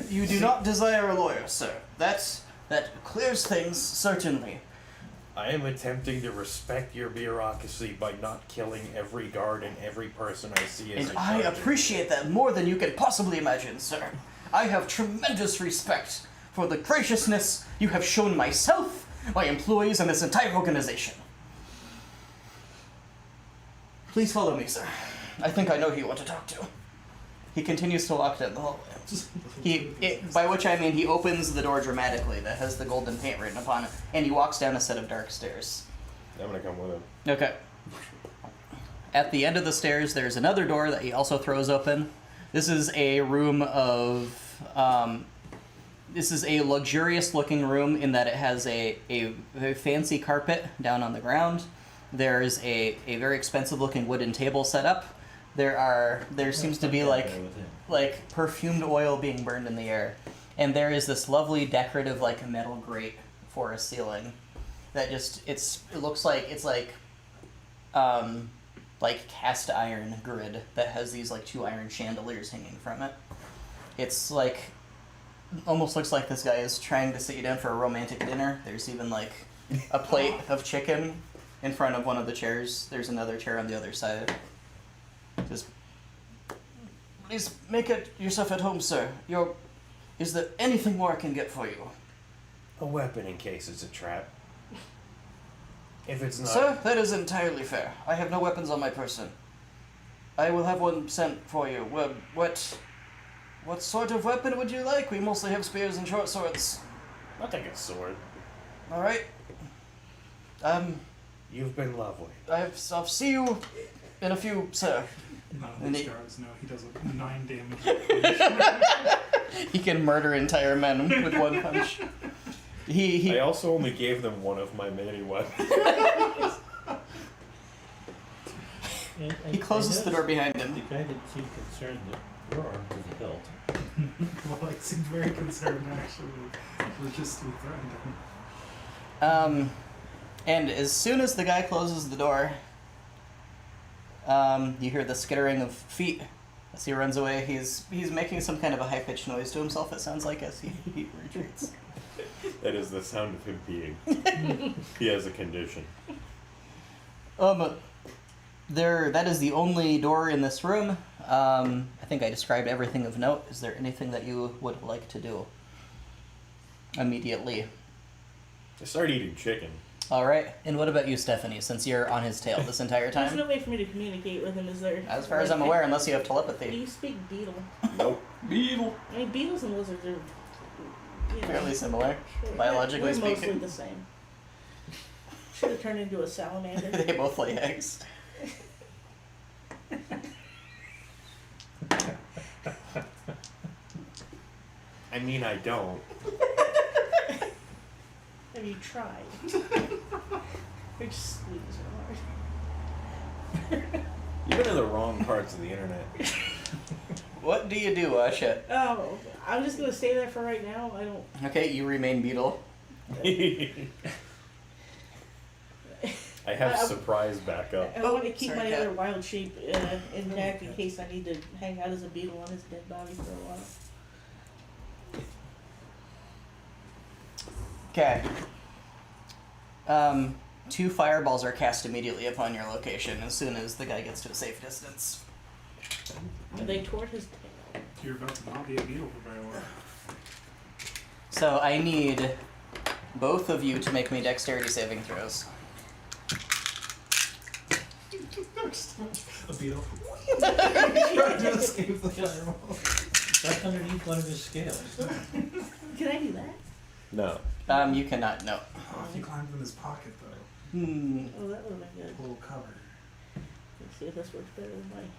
You do not desire a lawyer, sir. That clears things, certainly. I am attempting to respect your bureaucracy by not killing every guard and every person I see as And a I target. appreciate that more than you can possibly imagine, sir. I have tremendous respect for the graciousness you have shown myself, my employees, and this entire organization. Please follow me, sir. I think I know who you want to talk to. He continues to walk down the hallway. By which I mean he opens the door dramatically that has the golden paint written upon it, and he walks down a set of dark stairs. I'm gonna come with him. Okay. At the end of the stairs, there's another door that he also throws open. This is a room of. This is a luxurious-looking room in that it has a very fancy carpet down on the ground. There's a very expensive-looking wooden table set up. There seems to be like perfumed oil being burned in the air, and there is this lovely decorative like metal grate for a ceiling that just it looks like it's like cast iron grid that has these like 2 iron chandeliers hanging from it. It's like almost looks like this guy is trying to sit you down for a romantic dinner. There's even like a plate of chicken in front of one of the chairs. There's another chair on the other side. Just please make it yourself at home, sir. Is there anything more I can get for you? A weapon in case it's a trap. If it's not... Sir, that is entirely fair. I have no weapons on my person. I will have one sent for you. Well, what sort of weapon would you like? We mostly have spears and short swords. I'll take a sword. All right. You've been lovely. I'll see you in a few, sir. None of And these he- guards know he does a 9 damage. He can murder entire men with one punch. He I also only gave them one of my many weapons. he closes the door behind him. The guy didn't seem concerned that you're armed to the hilt. Well, I seem very concerned actually. We're just too threatened. And as soon as the guy closes the door, you hear the skittering of feet as he runs away. He's making some kind of a high-pitched noise to himself, it sounds like, as he retreats. That is the sound of him peeing. He has a condition. That is the only door in this room. I think I described everything of note. Is there anything that you would like to do immediately? I started eating chicken. All right. And what about you, Stephanie? Since you're on his tail this entire There's time, no way for me to communicate with him, is there? as far as I'm aware, unless you have Do telepathy. you speak beetle? Nope. Beetle. I mean, beetles and lizards are, you know, Fairly similar, we're biologically mostly speaking. the same. Should have turned into a salamander. They both lay eggs. I mean, I don't. Have you tried? Or just squeeze real hard. You've been in the wrong parts of the internet. What do you do, shit? Oh, I'm just gonna stay there for right now. I don't. Okay, you remain beetle. I have surprise backup. I want to keep sorry, my Kat. other wild shape intact in case I need to hang out as a beetle on his dead body for a while. Okay. 2 fireballs are cast immediately upon your location as soon as the guy gets to a safe distance. Are they toward his tail? You're about to not be a beetle for very long. So I need both of you to make me dexterity saving throws. A beetle. Trying to escape the Just- fireball. That's underneath one of his scales. Can I do that? No. You cannot, no. Oh, if he climbed in his pocket, though. Hmm. Oh, that would have been good. A little cover. Let's see if this works better than mine.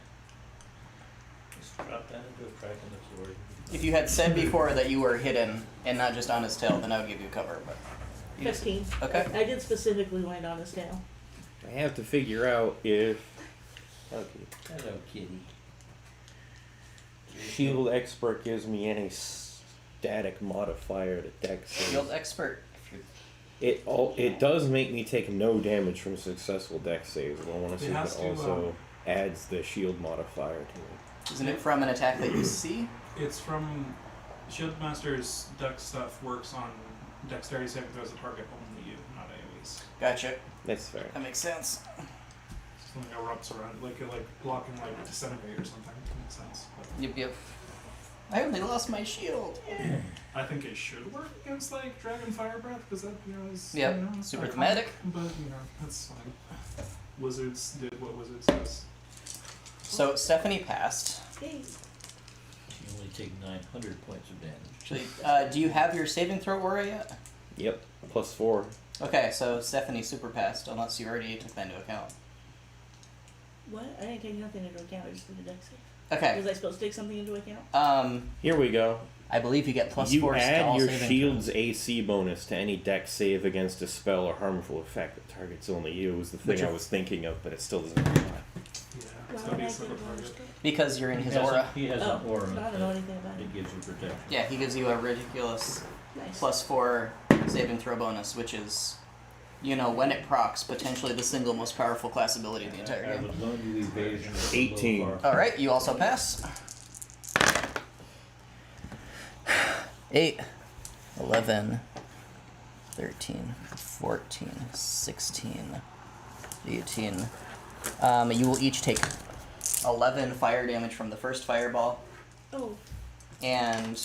Just drop that into a crack in the floor. If you had said before that you were hidden and not just on his tail, then I would give you cover, but... you just- 15. Okay. I did specifically land on his tail. I have to figure out if Hello, kitty. Shield Expert gives me any static modifier to dex saves. Shield expert. If you're... It does make me take no damage from successful dex saves, but I want to see It if has it to, also adds the shield modifier to it. Isn't it from an attack that you see? It's from Shieldmaster's dex stuff works on dexterity saving throws that target only you, not AoEs. Gotcha. That's fair. That makes sense. Something erupts around, like blocking like disintegrate or something. Makes sense. But Yep, yep. I only lost my shield. I think it should work against like Dragon Fire Breath because that is Yep, you know, super iconic, thematic. But that's fine. Wizards did what wizards does. So Stephanie passed. Yay. You only take 900 points of damage. Actually, do you have your saving throw aura yet? Yep. +4. Okay, so Stephanie super passed, unless you already took that into account. What? I didn't take nothing into account. I just did a dex save. Okay. Was I supposed to take something into account? Here we go. I believe you get +4 You to all add your saving shield's throws. AC bonus to any dex save against a spell or harmful effect that targets only you. Was the thing Which I are- was thinking of, but it still doesn't apply. Yeah, Why it's would gotta be I a get separate a bonus target. to it? Because you're in his He has aura. He has Oh, an aura I don't know anything about that it. gives you protection. Yeah, he gives you a ridiculous Nice. +4 saving throw bonus, which is, you know, when it procs, potentially the single most powerful class ability in the entire I game. would loan you evasion. 18. Alright, you also pass. 8, 11, 13, 14, 16, 18. You will each take 11 fire damage from the first fireball, Oh, and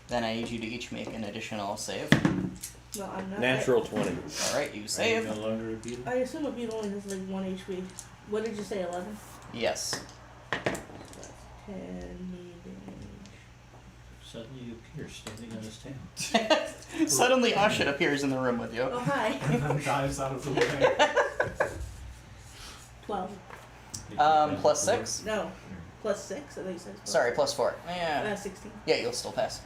then I need you to each make an additional save. no, I'm not. Natural 20. Alright, you Are you save. no longer a beetle? I assume a beetle only has like 1 HP. What did you say, 11? Yes. That's 10 need damage. Suddenly you appear standing on his tail. Suddenly Ashit appears in the room with you. Oh, hi. And then dives out of the way. 12. Plus 6? No. Plus 6? I think you said plus Sorry, +4. Yeah. 16. Yeah, you'll still pass.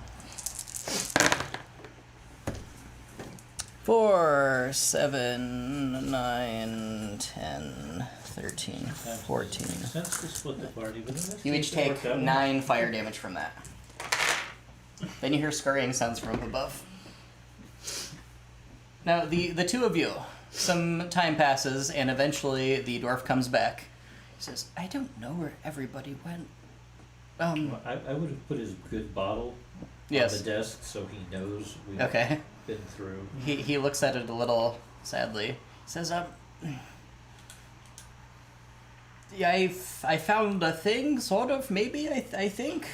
4, 7, 9, 10, 13, 14. Makes sense to split the party, but in this You case each it take worked out. 9 fire damage from that. Then you hear scurrying sounds from above. Now, the two of you, some time passes, and eventually the dwarf comes back. He says, I don't know where everybody went. Well, I would have put his good bottle Yes. on the desk so he knows we've Okay. been through. He looks at it a little sadly. He says, yeah, I found a thing, sort of, maybe, I think.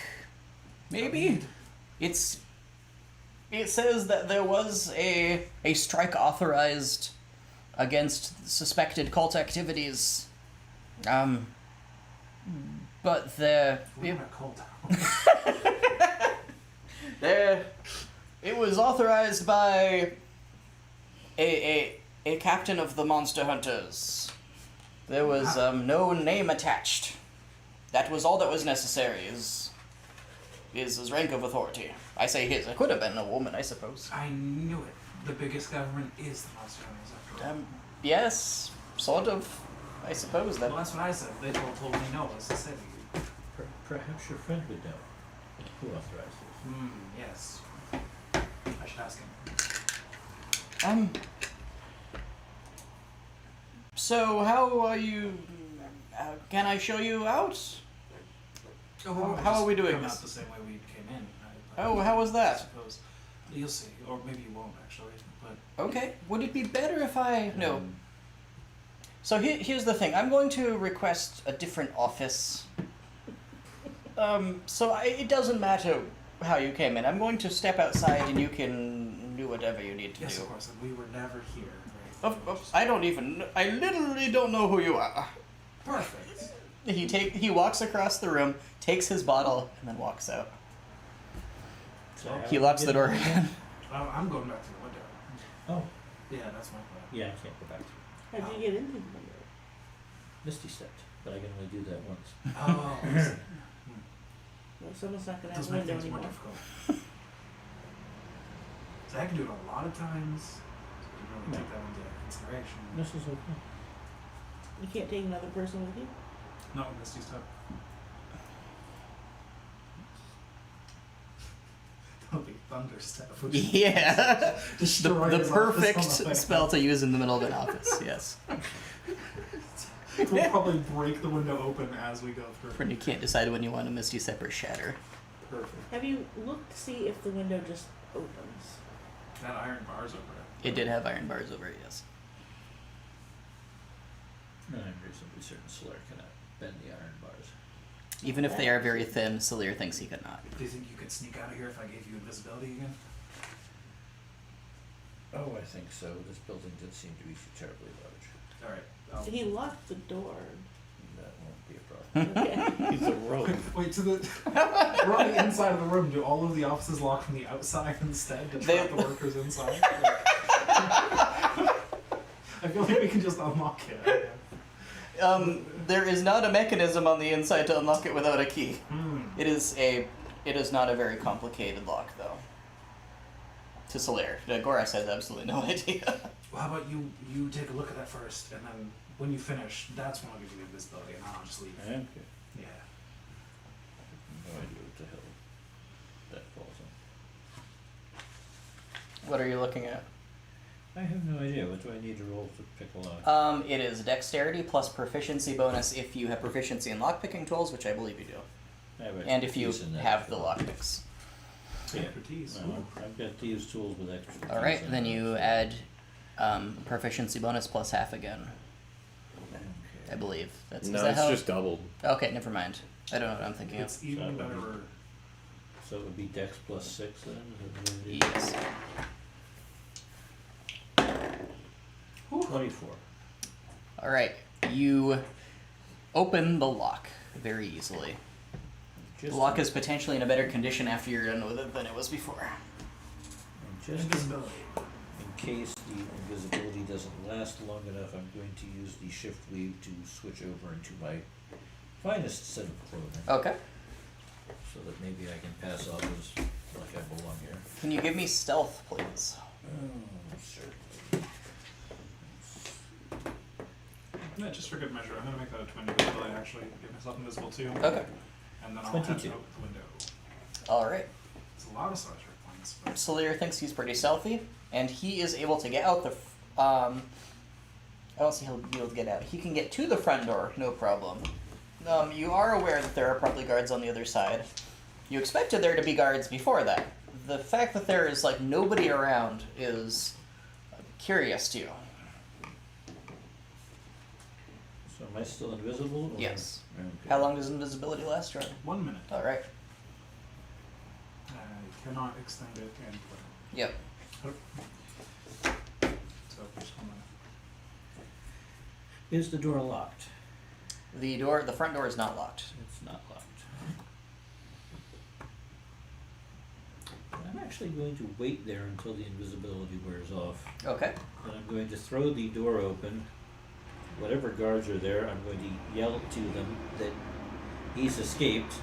Maybe. It's it says that there was a strike authorized against suspected cult activities. But We're in a cult. it was authorized by a captain of the monster hunters. There was no name attached. That was all that was necessary. Is his rank of authority. I say his. It could have been a woman, I suppose. I knew it. The biggest government is the monster hunters after all. Yes, sort of. I suppose that. Well, that's what I said. They told me no. It's the city. Perhaps your friend would know who authorized this. Yes. I should ask him. So how are you? Can I show you out? How are we doing come this? out the same way we came in. Oh, how was I that? suppose. You'll see. Or maybe you won't, actually. But Okay. Would it be better if I no? So here's the thing. I'm going to request a different office. It doesn't matter how you came in. I'm going to step outside and you can do whatever you need to yes, do. of course. And we were never here. Right? I literally don't know who you are. Perfect. He walks across the room, takes his bottle, and then walks out. So how He do locks we the get door in? again. I'm going back to the window. Oh, Yeah, that's my plan. yeah, I can't go back to it. How'd you get into the window? Misty stepped, but I can only do that once. Oh, I see. Well, someone's not gonna Does have a make window things more anymore. difficult. So I can do it a lot of times. So you really take that into consideration. This is okay. You can't take another person with you? Not with Misty stuff. That'll be thunder step. which is- Yeah. Destroy the his office perfect on the way. spell to use in the middle of an office, yes. We'll probably break the window open as we go through. When you can't decide when you want a Misty Step or Shatter. Perfect. Have you looked to see if the window just opens? That iron bar's over it. It did have iron bars over it, yes. And I'm reasonably certain Solaire cannot bend the iron bars. Even if they are very thin, Salier thinks he could not. Do you think you could sneak out of here if I gave you invisibility again? Oh, I think so. This building did seem to be terribly large. Alright. He locked the door. That won't be a problem. Okay. He's a rogue. Wait, we're on the inside of the room. Do all of the offices lock from the outside instead to trap the workers inside? I feel like we can just unlock it. There is not a mechanism on the inside to unlock it without a key. It is not a very complicated lock, though. To Solaire. Goras has absolutely no idea. Well, how about you take a look at that first, and then when you finish, that's when I'll give you invisibility, and I'll just leave. Okay. Yeah. No idea what the hell that falls on. What are you looking at? I have no idea. What do I need to roll to pick a lock? It is dexterity plus proficiency bonus if you have proficiency in lockpicking tools, which I believe you do. I have And if you expertise in that. have the lockpicks. Yeah. Expertise. No, I've got these tools with expertise. Alright, in then them. you add proficiency bonus plus half again, I Okay. believe. Is No, that it's how? just doubled. Okay, never mind. I don't know what I'm thinking of. It's even So that would better. So it would be Dex plus 6 then? Is that what it is? Yes. 24. Alright, you open the lock very easily. Just The lock is potentially in a better condition after you're done with it than it was before. and just Invisibility. in case the invisibility doesn't last long enough, I'm going to use the shift weave to switch over into my finest set of clothing, Okay. so that maybe I can pass off as like I belong here. Can you give me stealth, please? Oh, certainly. Yeah, just for good measure, I'm gonna make that a twin invisibility actually. Get myself invisible too. Okay. And then I'll head 22. out the window. Alright. It's a lot of Star Trek points, but Salier thinks he's pretty stealthy, and he is able to get out the. I don't see he'll be able to get out. He can get to the front door, no problem. You are aware that there are probably guards on the other side. You expected there to be guards before that. The fact that there is like nobody around is curious to you. So am I still invisible? Or? Yes. Okay. How long does invisibility last, Ron? 1 minute. All right. I cannot extend it and put Yep. So just hold on. Is the door locked? The front door is not locked. It's not locked. I'm actually going to wait there until the invisibility wears off. Okay. And I'm going to throw the door open. Whatever guards are there, I'm going to yell to them that he's escaped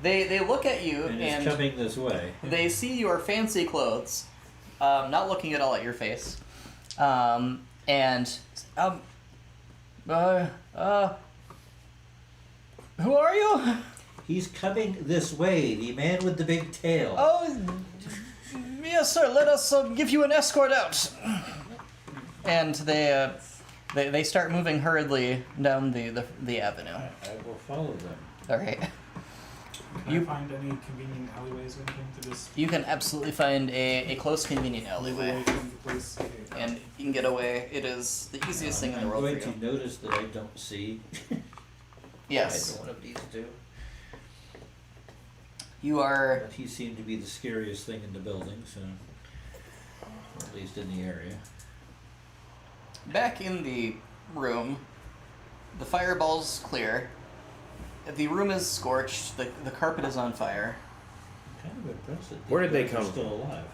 They look at you and and is coming this way. they see your fancy clothes, not looking at all at your face, and who are you? He's coming this way, the man with the big tail. Oh, yes, sir. Let us give you an escort out. And they start moving hurriedly down the avenue. I will follow them. All right. Can I find any convenient alleyways or anything to just You can absolutely find a close, convenient move alleyway, away from the place? Okay. and you can get away. It is the easiest thing in the world I'm for going you. to notice that I don't see Yes, either one of these two. you are. But he seemed to be the scariest thing in the building, so at least in the area. Back in the room, the fireball's clear. The room is scorched. The carpet is on fire. I'm kind of impressed that Where did they these guys are come still alive.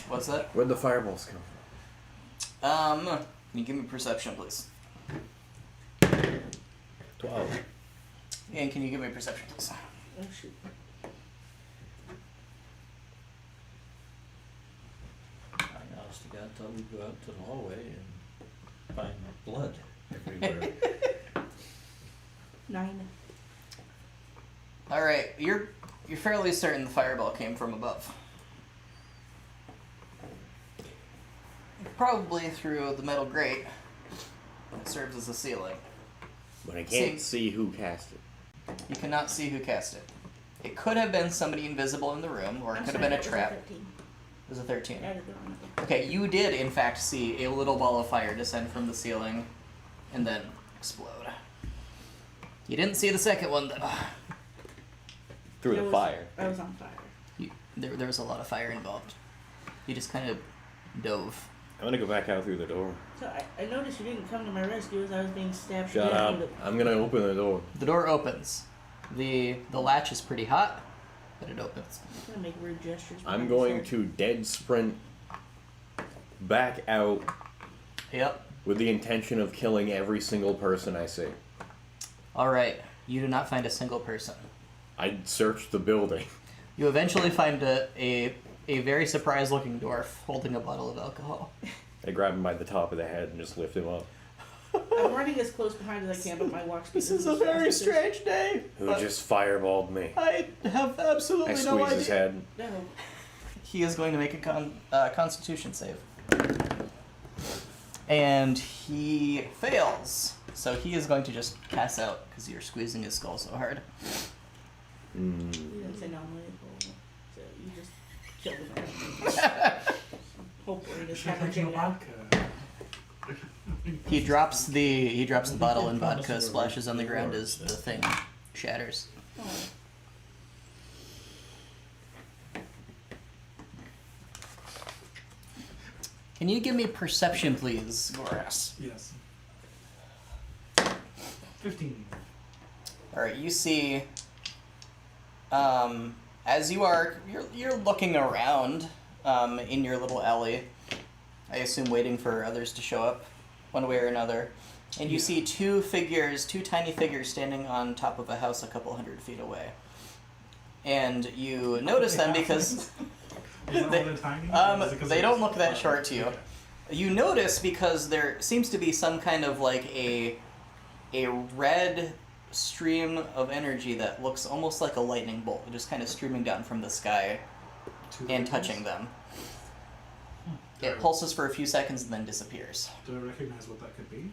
What's that? Where'd the fireballs come from? Can you give me perception, please? 12. And can you give me perception, please? Oh shoot. I honest to God thought we'd go out to the hallway and find blood everywhere. 9. All right, you're fairly certain the fireball came from above. Probably through the metal grate that serves as a ceiling. But I can't see who cast it. You cannot see who cast it. It could have been somebody invisible in the room, or it could have been a trap. It was a 13. I added the wrong number. Okay, you did in fact see a little ball of fire descend from the ceiling and then explode. You didn't see the second one though. Through I the was- fire. I was on fire. There was a lot of fire involved. You just kind of dove. I'm gonna go back out through the door. So I noticed you didn't come to my rescue as I was being stabbed. Shut to death up. with I'm gonna open the door. The door opens. The latch is pretty hot, but it opens. I'm gonna make weird gestures. I'm behind going the to dead sprint back out Yep. with the intention of killing every single person I see. Alright, you do not find a single person. I searched the building. You eventually find a very surprised looking dwarf holding a bottle of alcohol. I grab him by the top of the head and just lift him up. I'm running as close behind as I can, but my walk speed This is a very strange day. Who but just fireballed me? I have absolutely I no squeeze idea. his head. No. He is going to make a Constitution save. And he fails. So he is going to just pass out because you're squeezing his skull so hard. You didn't say non-lethal, so you just killed him. Hopefully this Should have taken happened. a vodka. He drops the bottle and promise vodka it splashes on the works. ground as the thing shatters. Oh. Can you give me perception, please, Goras? Yes. 15. All right, you see, as you're looking around in your little alley, I assume waiting for others to show up, one way or another, and you see two tiny figures standing on top of a house a couple 100 feet away, and you notice them because they don't look that short to you. Okay. You notice because there seems to be some kind of like a red stream of energy that looks almost like a lightning bolt, just kind of streaming down from the sky and touching them. It pulses for a few seconds and then disappears. Do I recognize what that could be?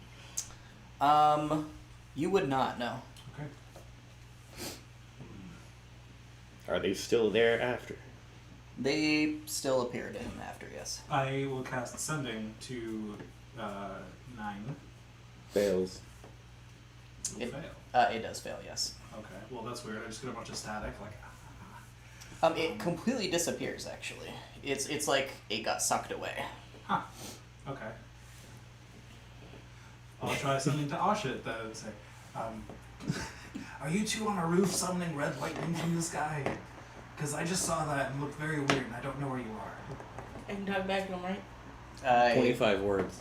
You would not know. Okay. Are they still there after? They still appear to him after, yes. I will cast Sending to 9. Fails. It'll It- fail. It does fail, yes. Okay. Well, that's weird. I just get a bunch of static. Like, It completely disappears. Actually, it's like it got sucked away. Huh. Okay. I'll try something to Oshit though and say, are you two on a roof summoning red lightning from the sky? Because I just saw that and looked very weird and I don't know where you are. I can talk back to him, right? 25 words.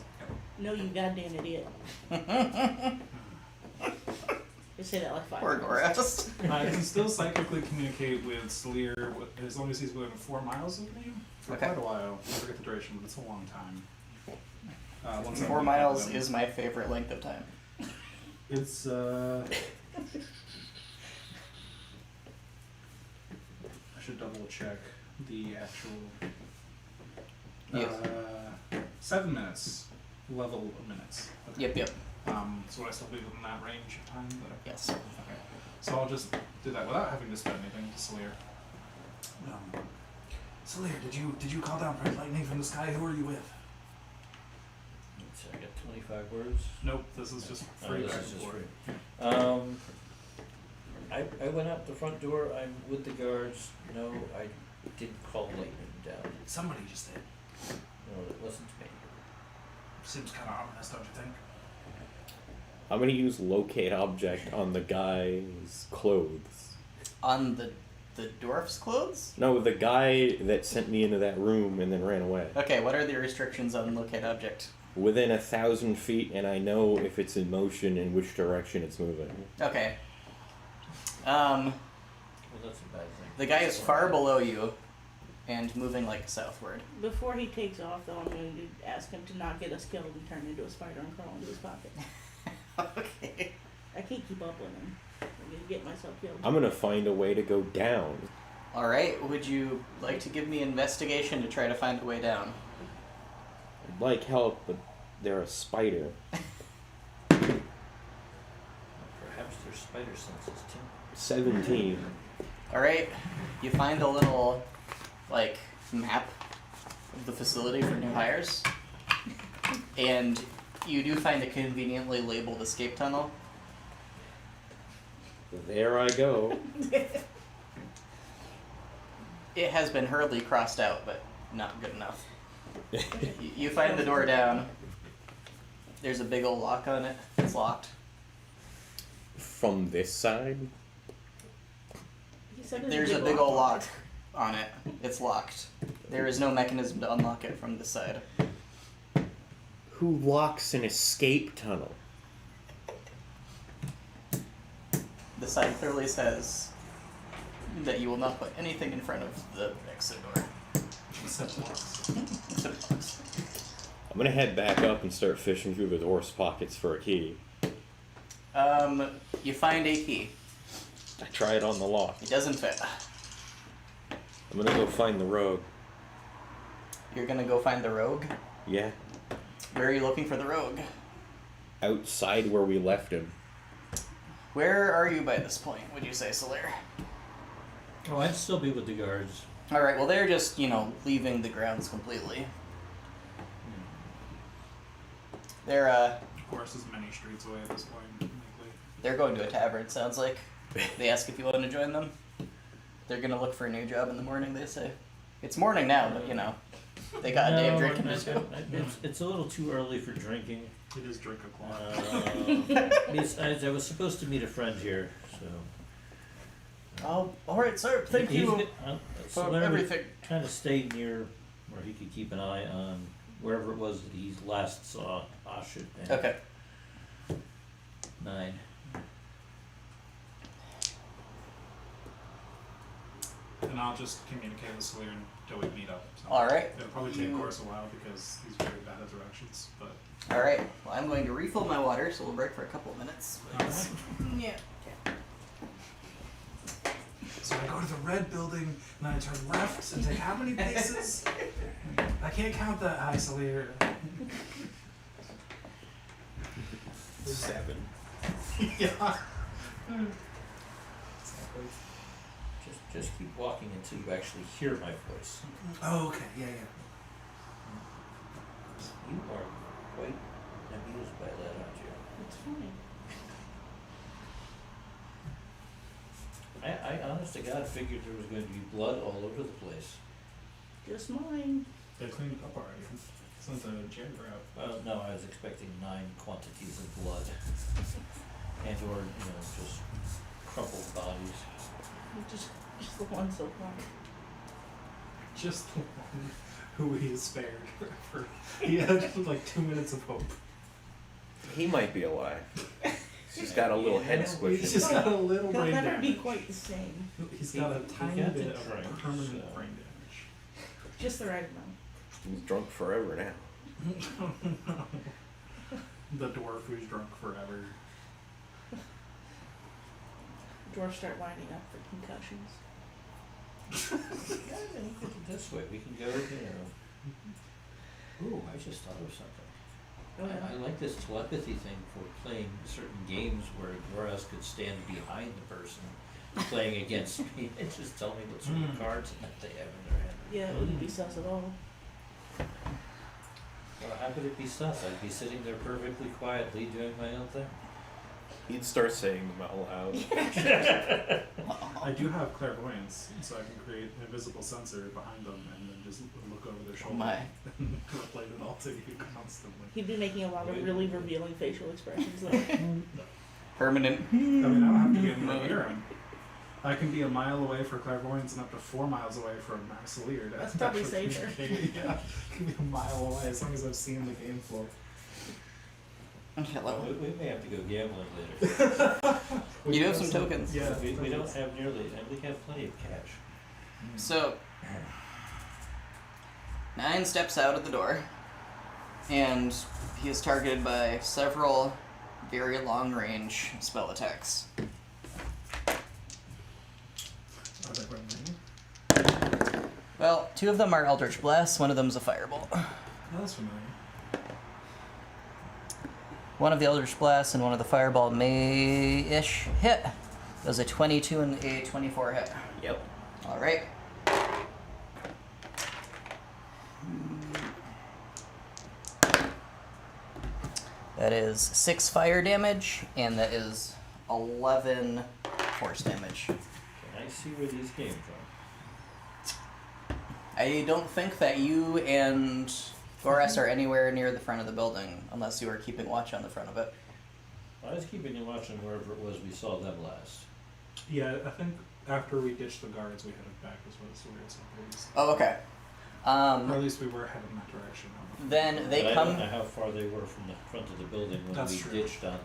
No, you goddamn idiot. You say that like 5 Poor times. Gorast. I can still psychically communicate with Sleer as long as he's within 4 miles of me for Okay. quite a while. I forget the duration, but it's a long time. Once I'm 4 on miles top of them. is my favorite length of time. It's I should double check the actual. Yes. 7 minutes. Level of minutes. Okay. Yep. So would I still be within that range of time? Yes. Okay. So I'll just do that without having to spend anything to Sleer. Sleer, did you call down red lightning from the sky? Who are you with? Let's see, I got 25 words. Nope, this is just free. This back is and just forth. free. I went out the front door. I'm with the guards. No, I didn't call lightning down. Somebody just did. No, it wasn't me. Seems kind of ominous, don't you think? I'm gonna use locate object on the guy's clothes. On the dwarf's clothes? No, the guy that sent me into that room and then ran away. Okay, what are the restrictions on locate object? Within 1,000 feet, and I know if it's in motion and which direction it's moving. Okay. Well, that's a bad thing. The guy is far below you and moving like southward. Before he takes off, though, I'm going to ask him to not get us killed and turn into a spider and crawl into his pocket. Okay. I can't keep up with him. I'm going to get myself killed. I'm gonna find a way to go down. Alright, would you like to give me investigation to try to find a way down? I'd like help, but they're a spider. Perhaps their spider senses too. 17. Alright, you find a little, like, map of the facility for new hires. And you do find a conveniently labeled escape tunnel. There I go. It has been hurriedly crossed out, but not good enough. You find the door down. There's a big old lock on it. It's locked. From this side? He said there's There's a big old lock on it. It's locked. There is no mechanism to unlock it from this side. Who locks an escape tunnel? The sign clearly says that you will not put anything in front of the exit door. Except locks. Except locks. I'm gonna head back up and start fishing through the horse pockets for a key. You find a key. I try it on the lock. It doesn't fit. I'm gonna go find the rogue. You're gonna go find the rogue? Yeah. Where are you looking for the rogue? Outside where we left him. Where are you by this point, would you say, Solaire? Oh, I'd still be with the guards. Alright, well they're just, leaving the grounds completely. They're, Of course, as many streets away at this point. Likely. they're going to a tavern, sounds like. They ask if you want to join them. They're gonna look for a new job in the morning, they say. It's morning now, but they got a day of drinking to do. It's a little too early for drinking. It is drink o'clock. Besides, I was supposed to meet a friend here, so. Oh, alright, sir, thank you So for Larry everything. kind of stayed near where he could keep an eye on wherever it was that he last saw Ashit. And Okay. 9. And I'll just communicate with Sleer until we meet up. So Alright. It'll probably take Gorse a while because he's very bad at directions, but. Alright, well I'm going to refill my water, so we'll break for a couple of minutes. Alright. Yeah. So I go to the red building and I turn left and take how many paces? I can't count that high, Sleer. 7. Yeah. Just keep walking until you actually hear my voice. Oh, okay. Yeah. You are quite amused by that, aren't you? It's funny. I honestly honest to God, I figured there was going to be blood all over the place. Just mine. They cleaned it up already. Since the janitor out. No, I was expecting 9 quantities of blood. And or, just crumpled bodies. Just the one so far. Just the one who he spared. He had just like 2 minutes of hope. He might be alive. He's got a little head squish. He's just got a little He'll brain never damage. be quite the same. He's got a He tiny got bit the of drink, permanent so- brain damage. Just the right amount. He's drunk forever now. The dwarf who's drunk forever. Dwarves start lining up for concussions. Yeah, look at it this way. We can go, Ooh, I just thought of something. Oh, yeah. I like this telepathy thing for playing certain games where Goras could stand behind the person playing against me and just tell me what sort of cards that they have in their hand. Yeah, it wouldn't be sus at all. Well, how could it be sus? I'd be sitting there perfectly quietly doing my own thing. He'd start saying them out loud. I do have clairvoyance, so I can create an invisible sensor behind them and then just look over their shoulder my. and relate it all to you constantly. He'd be making a lot of really revealing facial expressions though. Permanent. I mean, I don't have to be near him. I can be a mile away for clairvoyance and up to 4 miles away from Maxilier. That's probably safer. Yeah, I can be a mile away as long as I've seen the game flow. Hello. We may have to go gambling later. You do have some tokens. Yeah, We don't have nearly, and we have plenty of cash. So, 9 steps out of the door, and he is targeted by several very long-range spell attacks. Are they quite many? Well, 2 of them are Eldritch Blast, one of them is a Fireball. Oh, that's familiar. One of the Eldritch Blast and one of the Fireball may-ish hit. Does a 22 and a 24 hit. Yep. Alright. That is 6 fire damage, and that is 11 force damage. Can I see where these came from? I don't think that you and Goras are anywhere near the front of the building, unless you are keeping watch on the front of it. I was keeping a watch on wherever it was we saw them last. Yeah, I think after we ditched the guards, we headed back as well, so we were supposed. Oh, okay. Or at least we were heading that direction. Then they But I come. don't know how far they were from the front of the building when That's we true. ditched on them.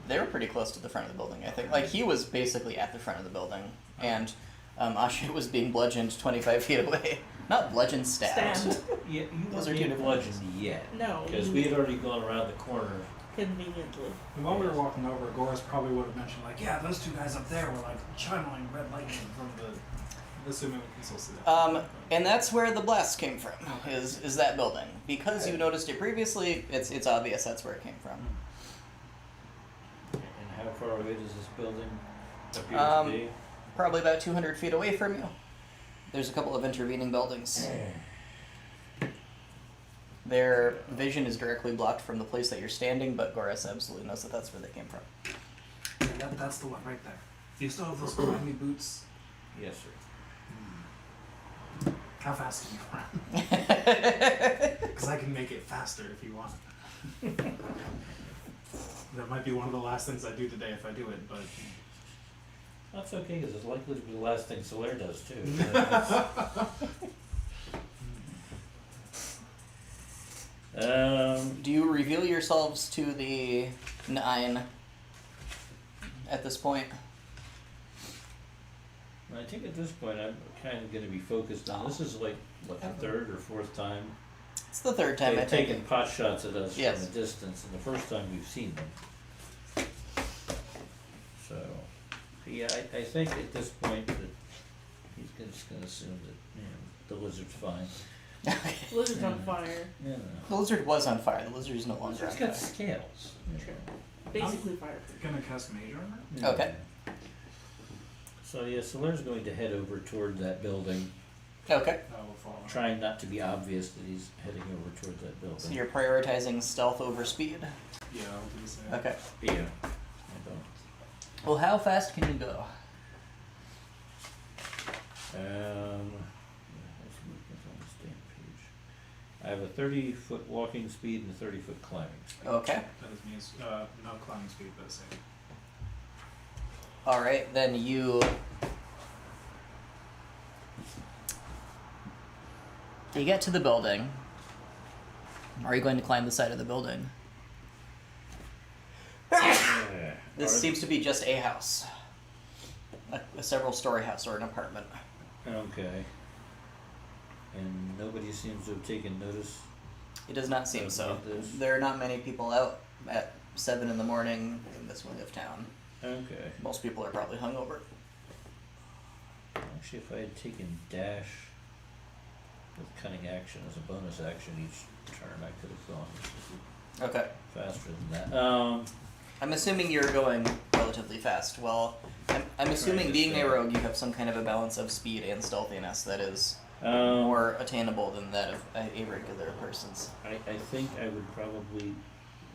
They were pretty close to the front of the building, I think. Like, he was basically at the front of the building, and Asha was being bludgeoned 25 feet away. Not bludgeoned, stabbed. Stabbed. Yeah, you Those weren't are two being different bludgeoned yet. No, Because you- we had already gone around the corner. Conveniently. And while we were walking over, Goras probably would have mentioned, like, yeah, those 2 guys up there were like channeling red lightning from the. Assuming we can still see that. And that's where the blast came from, is that building. Because you noticed it previously, it's obvious that's where it came from. And how far away does this building appear to be? Probably about 200 feet away from you. There's a couple of intervening buildings. Their vision is directly blocked from the place that you're standing, but Goras absolutely knows that that's where they came from. Yeah, that's the one right there. Do you still have those climbing boots? Yes, sir. How fast can you run? Because I can make it faster if you want. That might be one of the last things I do today if I do it, but That's okay, because it's likely to be the last thing Solaire does, too. Do you reveal yourselves to the 9 at this point? I think at this point I'm kind of going to be focused on, this is like, what, the 3rd or 4th time? It's the 3rd time I They've think. taken pot shots at us Yes. from a distance, and the first time we've seen them. So, yeah, I think at this point that he's just going to assume that the lizard's fine. Blizzard's on fire. Yeah. The lizard was on fire. The lizard is no longer on Lizard's got fire. scales. Basically fireproof. gonna cast Mage Armor? Yeah. Okay. So yeah, Solaire's going to head over toward that building, Okay. That will follow. trying not to be obvious that he's heading over towards that building. So you're prioritizing stealth over speed. Yeah, I'll do the same. Okay. Yeah. I don't. Well, how fast can you go? That's movement on this damn page. I have a 30-foot walking speed and a 30-foot climbing speed. Okay. That is means no climbing speed, but same. All right, then you get to the building. Are you going to climb the side of the building? This seems to be just a house, a several-story house or an apartment. Okay. And nobody seems to have taken notice. It does not seem so. Of this? There are not many people out at 7 in the morning in this wing of town. Okay. Most people are probably hungover. Actually, if I had taken dash with cunning action as a bonus action each turn, I could have gone Okay. faster than that. I'm assuming you're going relatively fast. Well, I'm assuming to being say. a rogue, you have some kind of a balance of speed and stealthiness that is Um, more attainable than that of a regular person's. I think I would probably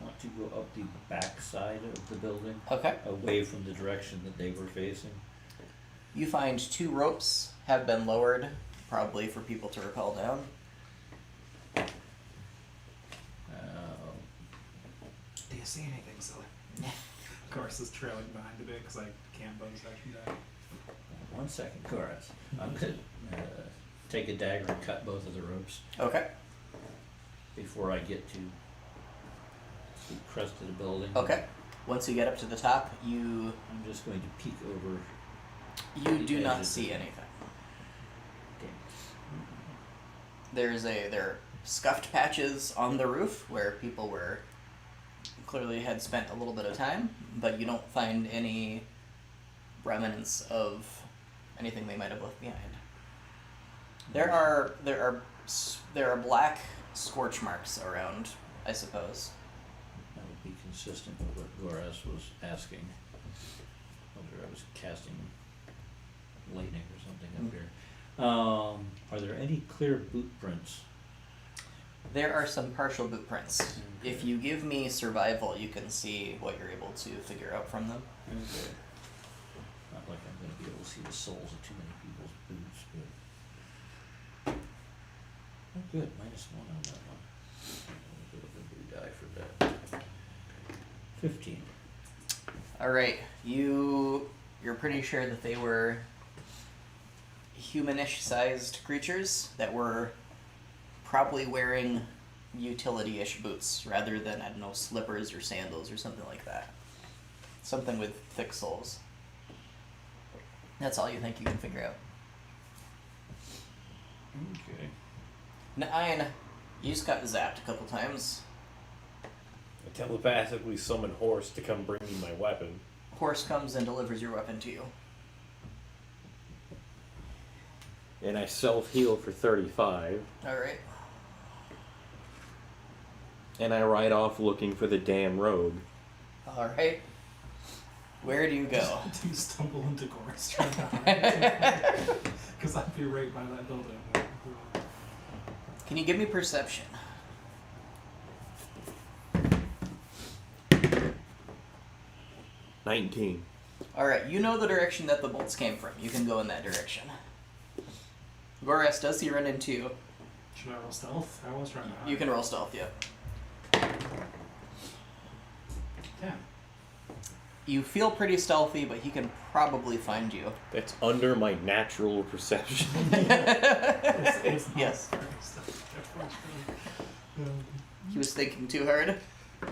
want to go up the back side of the building, Okay. away from the direction that they were facing. You find 2 ropes have been lowered, probably for people to rappel down. Do you see anything, silly? Of course, is trailing behind a bit because I can't bonus action die. 1 second, chorus. I'm gonna take a dagger and cut both of the ropes Okay. before I get to the crest of the building. Okay. Once you get up to the top, you I'm just going to peek over. do not edges see of- anything. Damn There are scuffed patches on the roof where people were clearly had spent a little bit of time, but you don't find any remnants of anything they might have left behind. There are black scorch marks around, I suppose. That would be consistent with what Goras was asking. Whether I was casting lightning or something up here. Are there any clear boot prints? There are some partial boot prints. Okay. If you give me survival, you can see what you're able to figure out from them. Okay. Not like I'm going to be able to see the soles of too many people's boots, but. Oh, good. -1 on that one. A bit of a blue die for that. 15. All right, you're pretty sure that they were humanish sized creatures that were probably wearing utility-ish boots rather than, I don't know, slippers or sandals or something like that. Something with thick soles. That's all you think you can figure out. Okay. 9, you just got zapped a couple times. I telepathically summon Horse to come bring me my weapon. Horse comes and delivers your weapon to you. And I self-heal for 35. All right. And I ride off looking for the damn rogue. All right. Where do you go? Do you stumble into Gore's trying to hide? Because I'd be right by that building. Can you give me perception? $19. All right, you know the direction that the bolts came from. You can go in that direction. Goras, does he run into? Should I roll stealth? I was trying to hide. You can roll stealth, yeah. 10. You feel pretty stealthy, but he can probably find you. That's under my natural perception. It's not Yes. very stealth, unfortunately. He was thinking too hard.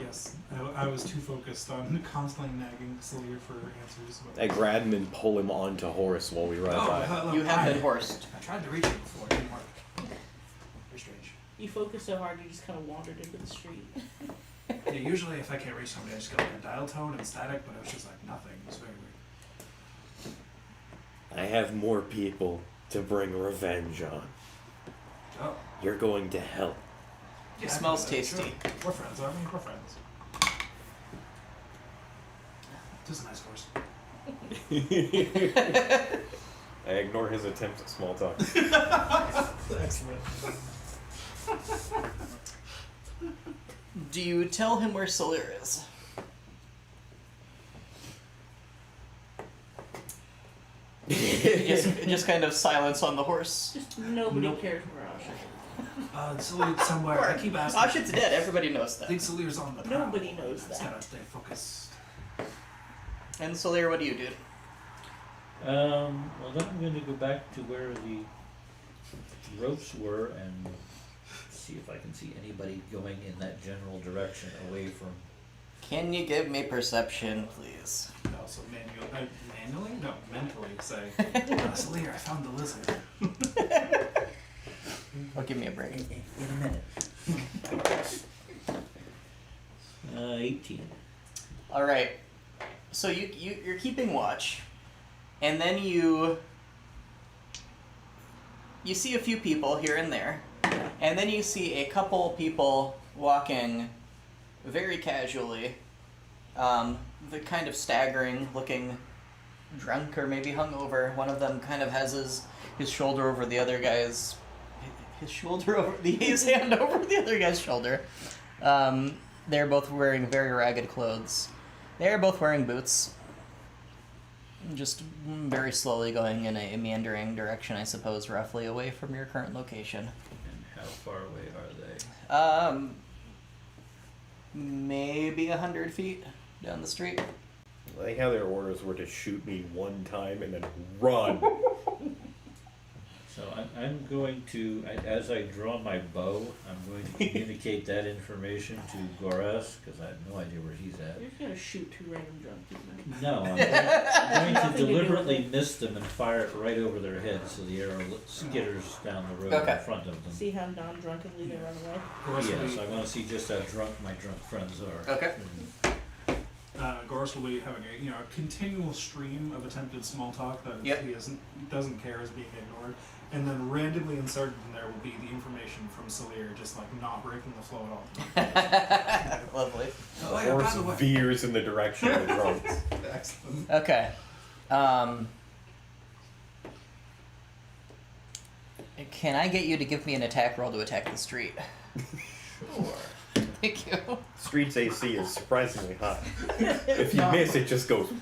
Yes, I was too focused on constantly nagging Celia for answers. But I grab him and pull him onto Horse while we ride by. You have been horsed. I tried to reach it before, it didn't work. Very strange. You focused so hard you just kind of wandered into the street. Yeah, usually if I can't reach somebody, I just get like a dial tone and static, but it was just like nothing. It was very weird. I have more people to bring revenge on. Oh. You're going to hell. Yeah, smells I can do that, tasty. Sure. We're friends, aren't we? We're friends. Just a nice horse. I ignore his attempts at small talk. Excellent. Do you tell him where Solir is? just kind of silence on the horse. Just nobody Nope. cares where Asha is. Salir's somewhere. I keep asking. Ashit's dead. Everybody knows I that. think Salir's on the prowl. Nobody knows Just that. gotta stay focused. And Salir, what do you do? Well, then I'm going to go back to where the ropes were and see if I can see anybody going in that general direction away from. Can you give me perception, please? Also manually? No, mentally say, Salir, I found the lizard. Or give me a break. In a minute. 18. All right. So you're keeping watch, and then you see a few people here and there, and then you see a couple people walking very casually, the kind of staggering, looking drunk or maybe hungover. One of them kind of has his shoulder over the other guy's his hand over the other guy's shoulder. They're both wearing very ragged clothes. They're both wearing boots. Just very slowly going in a meandering direction, I suppose, roughly away from your current location. And how far away are they? Maybe 100 feet down the street. I like how their orders were to shoot me one time and then run. So I'm going to, as I draw my bow, I'm going to communicate that information to Goras, because I have no idea where he's at. You're gonna shoot two random drunk people. No, I'm going Nothing to to do with deliberately it. miss them and fire it right over their heads so the arrow skitters down the road Okay. in front of them. See how non-drunkenly they run away? Goros will Yes, be, I want to see just how drunk my drunk friends are. Okay. Goros will be having a a continual stream of attempted small talk that Yep. he doesn't care is being ignored, and then randomly inserted in there will be the information from Salir, just like not breaking the flow at all. Lovely. Oh, The yeah, by horse the way. veers in the direction of the drunks. Excellent. Okay. Can I get you to give me an attack roll to attack the street? Sure. Thank you. Street's AC is surprisingly high. If you miss, it just goes.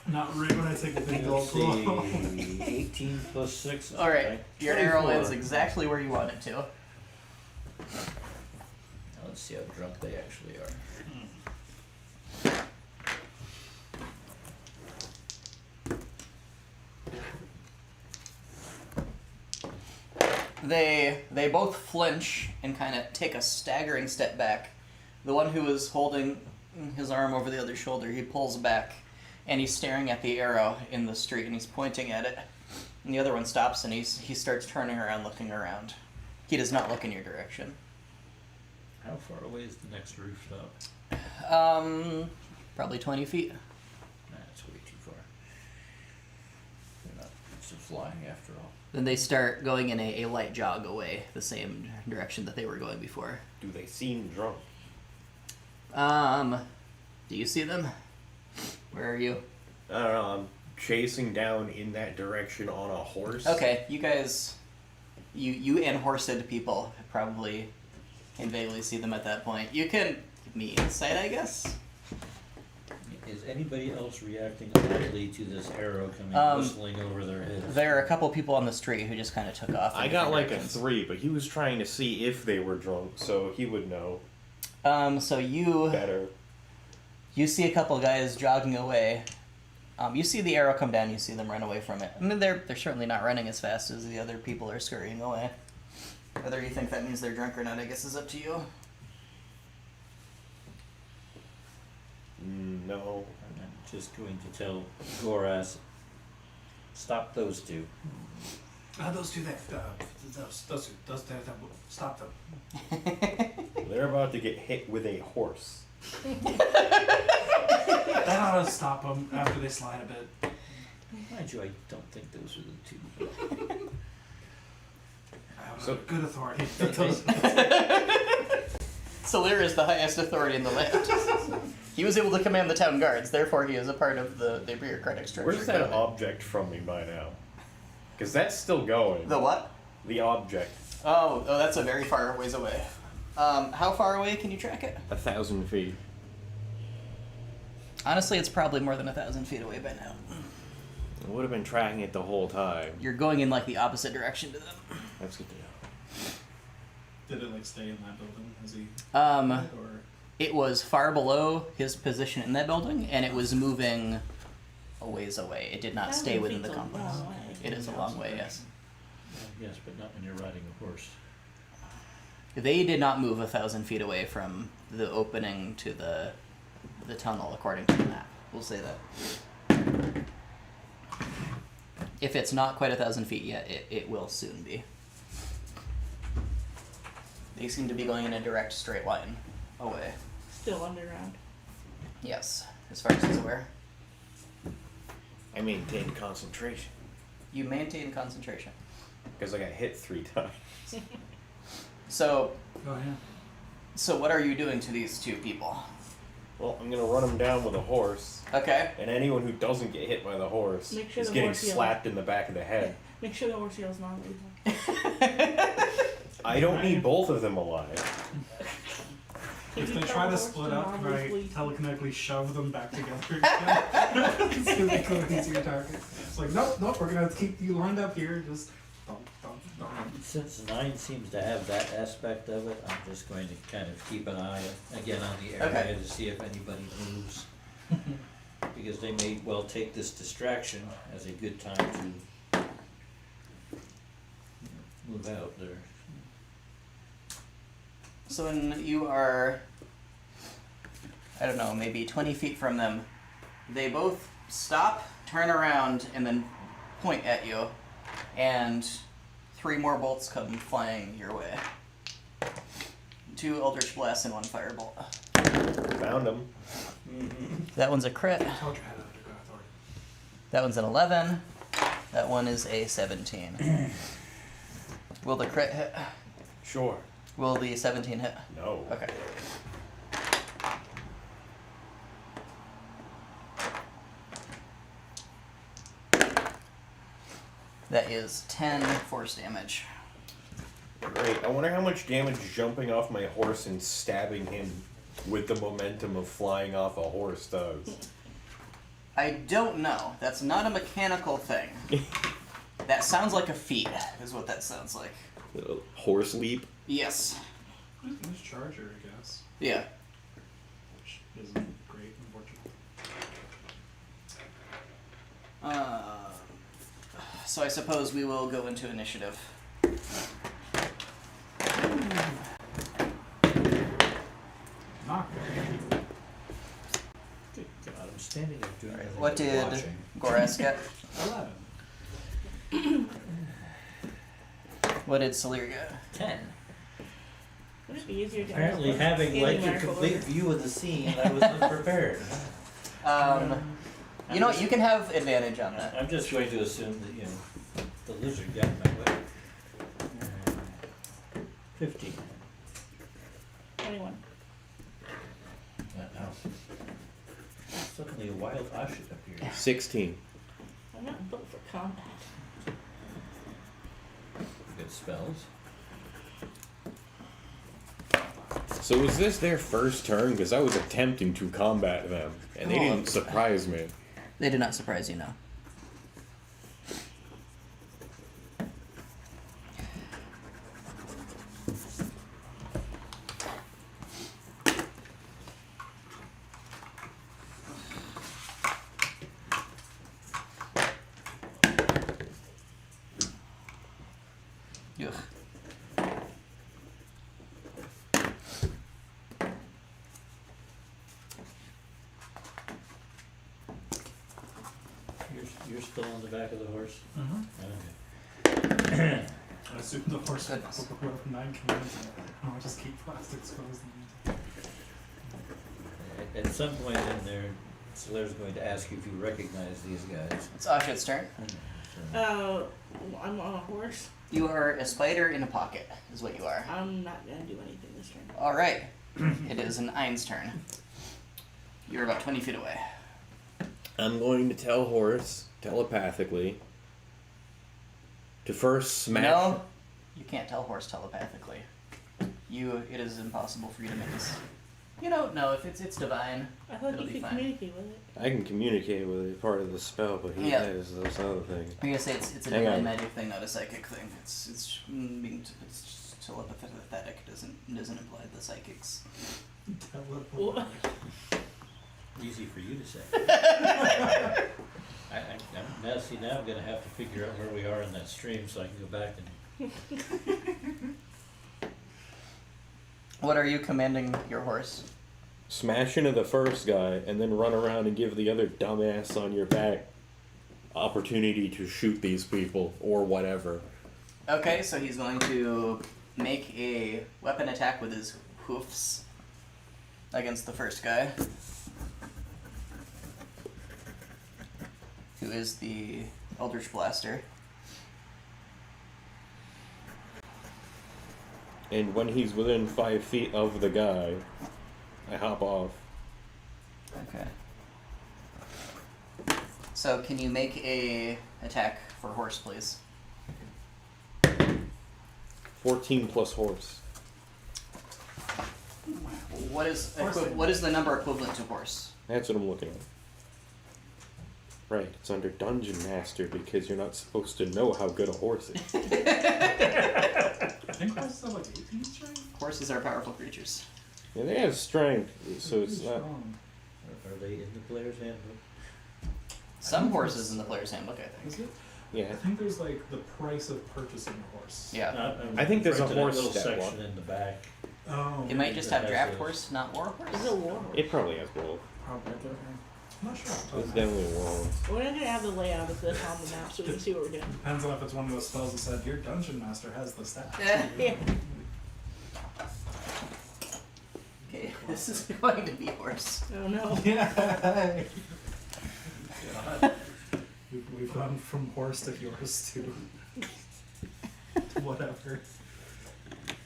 Not right when I take a big Let's gulp. see, 18 plus 6. All right. Your arrow 24. lands exactly where you want it to. Now let's see how drunk they actually are. They both flinch and kind of take a staggering step back. The one who is holding his arm over the other shoulder, he pulls back, and he's staring at the arrow in the street, and he's pointing at it. And the other one stops, and he starts turning around, looking around. He does not look in your direction. How far away is the next rooftop? Probably 20 feet. That's way too far. They're not used to flying after all. Then they start going in a light jog away, the same direction that they were going before. Do they seem drunk? Do you see them? Where are you? I don't know. I'm chasing down in that direction on a horse. Okay, you guys, you and horsed people probably can vaguely see them at that point. You can give me insight, I guess. Is anybody else reacting oddly to this arrow coming whistling over their heads? There are a couple people on the street who just kind of took off. in I got different like a directions. 3, but he was trying to see if they were drunk, so he would know So you better. see a couple guys jogging away. You see the arrow come down. You see them run away from it. I mean, they're certainly not running as fast as the other people are scurrying away. Whether you think that means they're drunk or not, I guess is up to you. No. I'm just going to tell Goras, stop those two. Those two there. Those two. Stop them. They're about to get hit with a horse. That ought to stop them after they slide a bit. Mind you, I don't think those are the two. I have So- good authority. Salir is the highest authority in the land. He was able to command the town guards, therefore he is a part of the bureaucratic structure. Where's that object from me by now? Because that's still going. The what? The object. Oh, that's a very far ways away. How far away can you track it? 1,000 feet. Honestly, it's probably more than 1,000 feet away by now. I would have been tracking it the whole time. You're going in like the opposite direction to them. That's good to know. Did it like stay in that building? Has he? Or It was far below his position in that building, and it was moving a ways away. It did not stay within the feet's a complex. long way. It is a long way, yes. Yes, but not when you're riding a horse. They did not move 1,000 feet away from the opening to the tunnel, according to the map. We'll say that. If it's not quite 1,000 feet yet, it will soon be. They seem to be going in a direct straight line away. Still underground. Yes, as far as he's aware. I maintained concentration. You maintain concentration. Because I got hit 3 times. So, oh yeah. so what are you doing to these two people? Well, I'm gonna run them down with a horse. Okay. And anyone who doesn't get hit by the horse Make sure is the getting horse yells. slapped in the back of the head. Make sure the horse yell's non-lethal. I don't need both of them alive. If Can they you try tell to the split horse up, to right, non-lethally- telekinetically shove them back together again. It's gonna make them an easier target. It's like, nope, we're gonna have to keep you lined up here. Just thump, thump, thump. Since 9 seems to have that aspect of it, I'm just going to kind of keep an eye again on the area Okay. to see if anybody moves. Because they may well take this distraction as a good time to move out there. So when you are, I don't know, maybe 20 feet from them, they both stop, turn around, and then point at you, and 3 more bolts come flying your way. 2 Eldritch Blasts and 1 Firebolt. Found them. That one's a crit. I told you I had underground authority. That one's an 11. That one is a 17. Will the crit hit? Sure. Will the 17 hit? No. Okay. That is 10 force damage. Great. I wonder how much damage jumping off my horse and stabbing him with the momentum of flying off a horse does. I don't know. That's not a mechanical thing. That sounds like a feat, is what that sounds like. Horse leap. Yes. It's Charger, I guess. Yeah. Which isn't great, unfortunately. So I suppose we will go into initiative. Not Good God, I'm standing there doing nothing What but did watching. Goraz get? 11. What did Salir get? 10. Would it be easier to Apparently ask having standing like a back complete over? view of the scene, I was unprepared. You know what? You can have advantage on that. I'm just going to assume that, you know, the lizard got in my way. 15. 21. Now, suddenly a wild Ashit appears. 16. I'm not built for combat. Good spells. So was this their first turn? Because I was attempting to combat them, and they didn't surprise me. They did not surprise you, no. Ugh. You're still on the back of the horse? Mm-hmm. Okay. I assume the horse will Goodness. whoever 9 commands it. I'll just keep plastic exposed. At some point in there, Solaire's going to ask you if you recognize these guys. It's Ashit's turn. I'm on a horse. You are a spider in a pocket, is what you are. I'm not gonna do anything this turn. Alright. It is an Ein's turn. You're about 20 feet away. I'm going to tell Horse telepathically to first smash. No, you can't tell horse telepathically. It is impossible for you to make this. You don't know if it's divine. I thought It'll you be could fine. communicate with it. I can communicate with it, part of the spell, but he Yeah. has those other things. I'm gonna say it's a Hang divine on. magic thing, not a psychic thing. It's just telepathetic. Doesn't imply the psychics. Well, Easy for you to say. Now I'm gonna have to figure out where we are in that stream so I can go back and. What are you commanding your horse? Smash into the first guy, and then run around and give the other dumbass on your back opportunity to shoot these people, or whatever. Okay, so he's going to make a weapon attack with his hoofs against the first guy, who is the Eldritch Blaster. And when he's within 5 feet of the guy, I hop off. Okay. So can you make a attack for horse, please? 14 plus horse. What is Horse. what is the number equivalent to horse? That's what I'm looking at. Right, it's under Dungeon Master because you're not supposed to know how good a horse is. I think horses have like 18 strength. Horses are powerful creatures. Yeah, they have strength, so it's Pretty not. strong. Are they in the player's handbook? Some think horses it's- in the player's handbook, I think. Is it? Yeah, I think there's like the price of purchasing a horse. Yeah. I think there's a Right to that horse little stat section one. in the back. Oh. It might just That have has draft those. horse, not war horse. Is it a war horse? it probably has both. Probably. I'm not sure. It's definitely a wolf. We're not gonna have the layout of this on the map so we can see what we're doing. Depends on if it's one of those spells that said your dungeon master has the stats. Yeah. Okay, this is going to be horse. Oh no. Yeah. God. We've gone from horse to yours to whatever.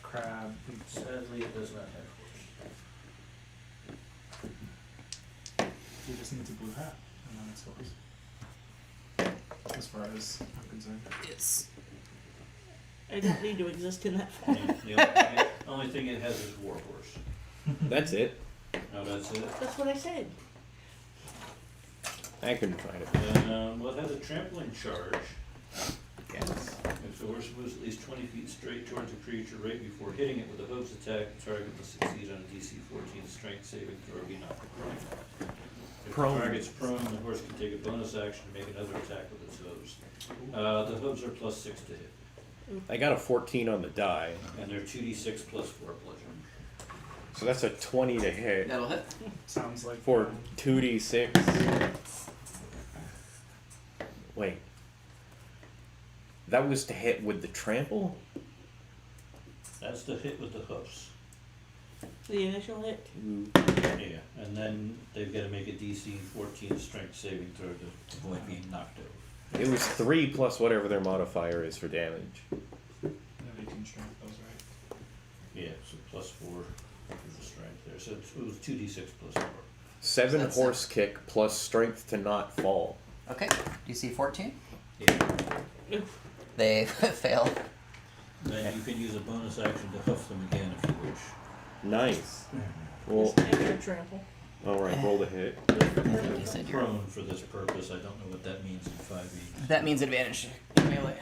Crab. Sadly, it does not have You just need to blue hat, and then it's horse. As far as I'm concerned. Yes. I don't need to exist in that horse. form. The only thing it has is war horse. That's it. No, that's it. That's what I said. I couldn't find it. Well, it has a trampling charge. Yes. If the horse moves at least 20 feet straight towards a creature right before hitting it with a hooves attack, the target must succeed on a DC 14 strength saving throw or be knocked prone. If Prone. the target's prone, the horse can take a bonus action to make another attack with its hooves. The hooves are +6 to hit, I got a 14 on the die, and they're 2d6 +4 bludgeoning. so that's a 20 to hit. That'll hit. Sounds like For 2d6. Wait. That was to hit with the trample? That's the hit with the hoofs. The initial hit. Yeah, and then they've got to make a DC 14 strength saving throw to avoid being knocked over. It was 3 plus whatever their modifier is for damage. you have 18 strength, that was right. Yeah, so +4 for the strength there. So it was 2d6 +4. 7 That's horse kick plus strength to not fall. Okay. DC 14. Yeah. Oof. They fail. Then you can use a bonus action to hoof them again if you wish. Nice. Well, Just negative trample. alright, roll the hit. You said you're- Prone for this purpose. I don't know what that means in 5e. That means advantage in melee.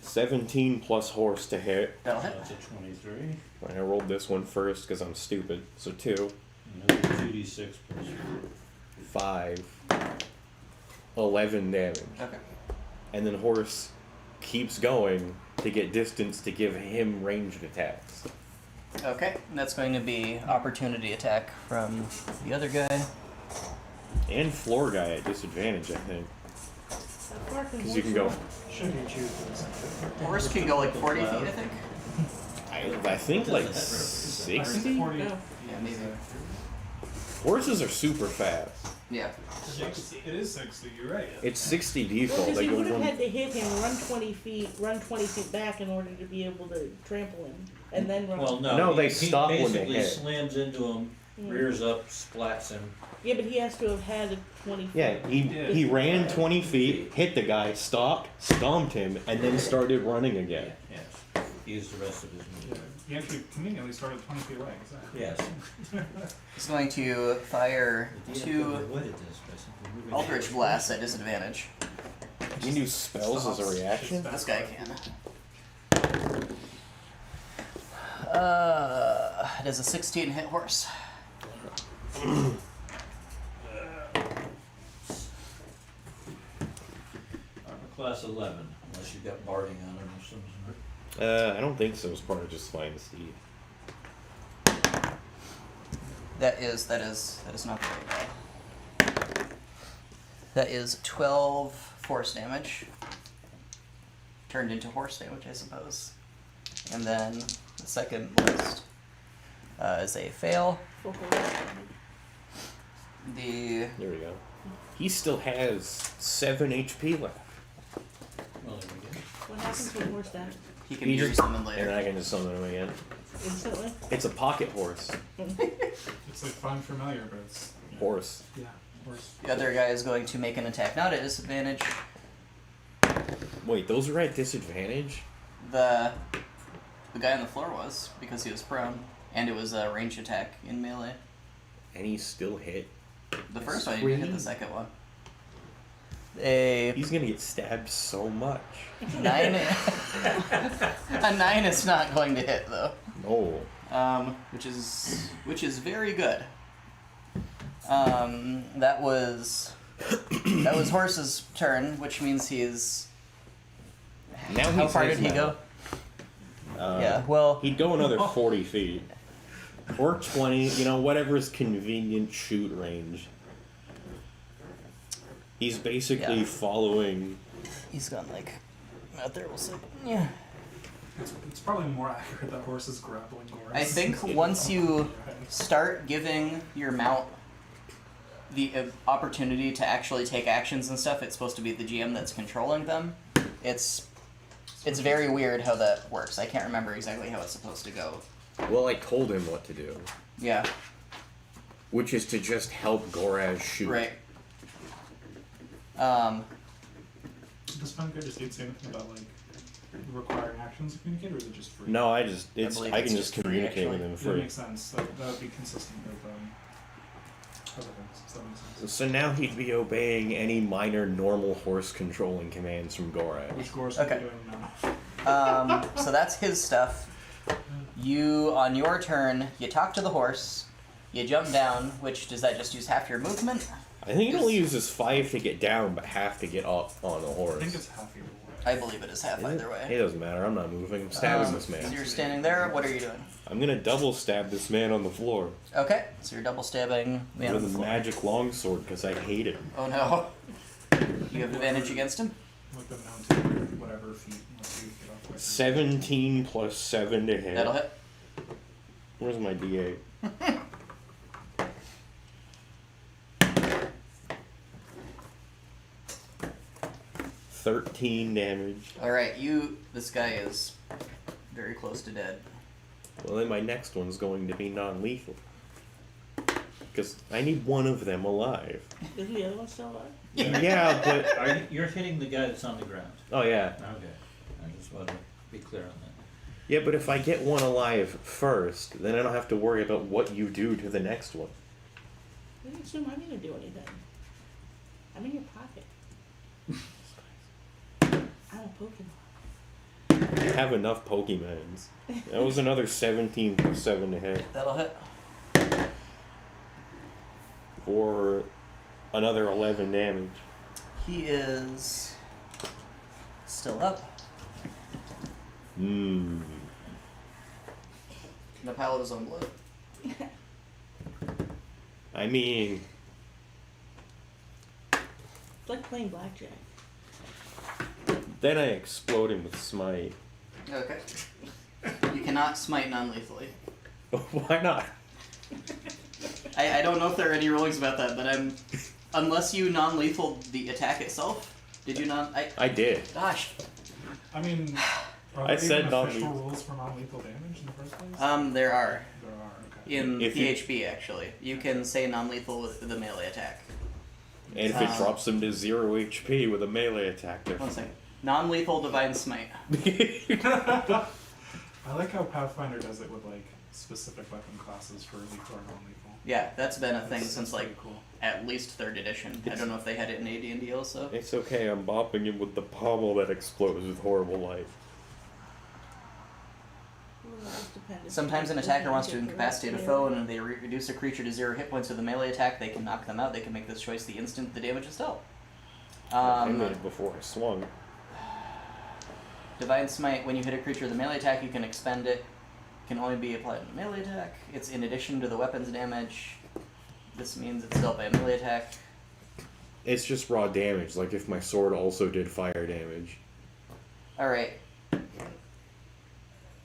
17 plus horse to hit. That'll hit. That's a 23. I rolled this one first because I'm stupid. So 2, Another 2d6 +4. 5, 11 damage. Okay. And then horse keeps going to get distance to give him ranged attacks. Okay. That's going to be opportunity attack from the other guy. And floor guy at disadvantage, I think. That far from Because you can go. Should you choose this? Horse can go like 40 feet, I think. I think like I think 60? 40. No. Yeah, maybe. Horses are super fast. Yeah. 60. It is 60, you're right. It's 60 Well, default. because They he go would have one. had to hit him, run 20 feet back in order to be able to trample him, and then run. Well, no. No, they he stop when they basically hit. slams into him, Mm. rears up, splats him. Yeah, but he has to have had a 20 feet. Yeah, he ran 20 feet, hit the guy, stopped, stomped him, and then started running again. Yes. to use the rest of his Yeah, movement. he actually conveniently started 20 feet away. Exactly. Yes. He's going to fire The DM two avoided this by simply moving Eldritch Blasts at disadvantage. You can do spells as a reaction? This guy can. It is a 16 hit horse. Armor class 11, unless you've got barding on him or something. I don't think so. It's part of just flying the steed. That is not the right guy. That is 12 force damage. Turned into horse damage, I suppose. And then the second list is a fail. Full horse. The There we go. He still has 7 HP left. Well, there we go. What happens when horse dies? he can He be just- summoned And then later. I can just summon him again. Instantly? It's a pocket horse. It's like fun, familiar, but it's Horse. Yeah, horse. The other guy is going to make an attack, not at disadvantage. Wait, those are at disadvantage? The guy on the floor was, because he was prone, and it was a range attack in melee. And he still hit. The first one, you didn't hit the second one. A He's gonna get stabbed so much. 9. A 9 is not going to hit though. No. Which is very good. That was Horse's turn, which means he's. Now How he's far his did he now. go? Yeah, well, He'd go another 40 feet. Or 20, whatever's convenient shoot range. He's basically Yeah. following. he's gone like out there. We'll see. Yeah. It's probably more accurate that horse is grappling horse. I think once you start giving your mount the opportunity to actually take actions and stuff, it's supposed to be the GM that's controlling them. It's very weird how that works. I can't remember exactly how it's supposed to go. Well, I told him what to do. Yeah. Which is to just help Goraz shoot. Right. Does Funko just say anything about like requiring actions to communicate, or is it just free? No, I believe can it's just just free, communicate with actually. him That free. makes sense. That would be consistent with other things. So that makes sense. So now he'd be obeying any minor normal horse controlling commands from Goraz. Which Gor's Okay. doing now. So that's his stuff. You, on your turn, you talk to the horse, you jump down, which, does that just use half your movement? I think it only uses 5 to get down, but half to get up on the horse. I think it's half your way. I believe it is half Is it? either way. It doesn't matter. I'm not moving. I'm stabbing this So man. you're standing there, what are you doing? I'm gonna double stab this man on the floor Okay, so you're double stabbing man on with the a floor. magic longsword because I hate him. Oh no. You have advantage against him? Like the mountain, whatever feet. Let's see if you get off with. 17 plus 7 to hit. That'll hit. Where's my D8? 13 damage. Alright, this guy is very close to dead. Well, then my next one's going to be non-lethal. Because I need one of them alive. Isn't the other one still alive? Yeah, but... You're hitting the guy that's on the ground. Oh, yeah. Okay. I just want to be clear on that. Yeah, but if I get one alive first, then I don't have to worry about what you do to the next one. I didn't assume I'm gonna do anything. I'm in your pocket. I'm a Pokemon. I have enough Pokemons. That was another 17 plus 7 to hit. That'll hit. For another 11 damage. He is still up. Mmm. In a pile of his own blood. I mean, It's like playing blackjack. then I explode him with Smite. Okay. You cannot smite non-lethally. Why not? I don't know if there are any rulings about that, but unless you non-lethal the attack itself, did you not? I did. Gosh. I mean, are I there said even official non-lethal. rules for non-lethal damage in the first place? There are. There are. Okay. In If you- PHB, actually. You can say non-lethal with the melee attack. And if it drops him to 0 HP with a melee attack, they're One second. Non-lethal divine smite. I like how Pathfinder does it with like specific weapon classes for lethal or non-lethal. Yeah, that's been a thing That's since like pretty cool. at least 3rd edition. I don't know if they had it in AD&D also. It's okay, I'm bopping him with the pommel that explodes with horrible light. Well, that just depends. Sometimes an If attacker you wants to get the incapacitate a rest foe, of and they reduce a creature to 0 hit points with a melee attack. They can knock them out. They can make this choice the instant the damage is dealt. I made it before I swung. Divine Smite, when you hit a creature with a melee attack, you can expend it. Can only be applied in a melee attack. It's in addition to the weapon's damage. This means it's dealt by a melee attack. It's just raw damage, like if my sword also did fire damage. Alright.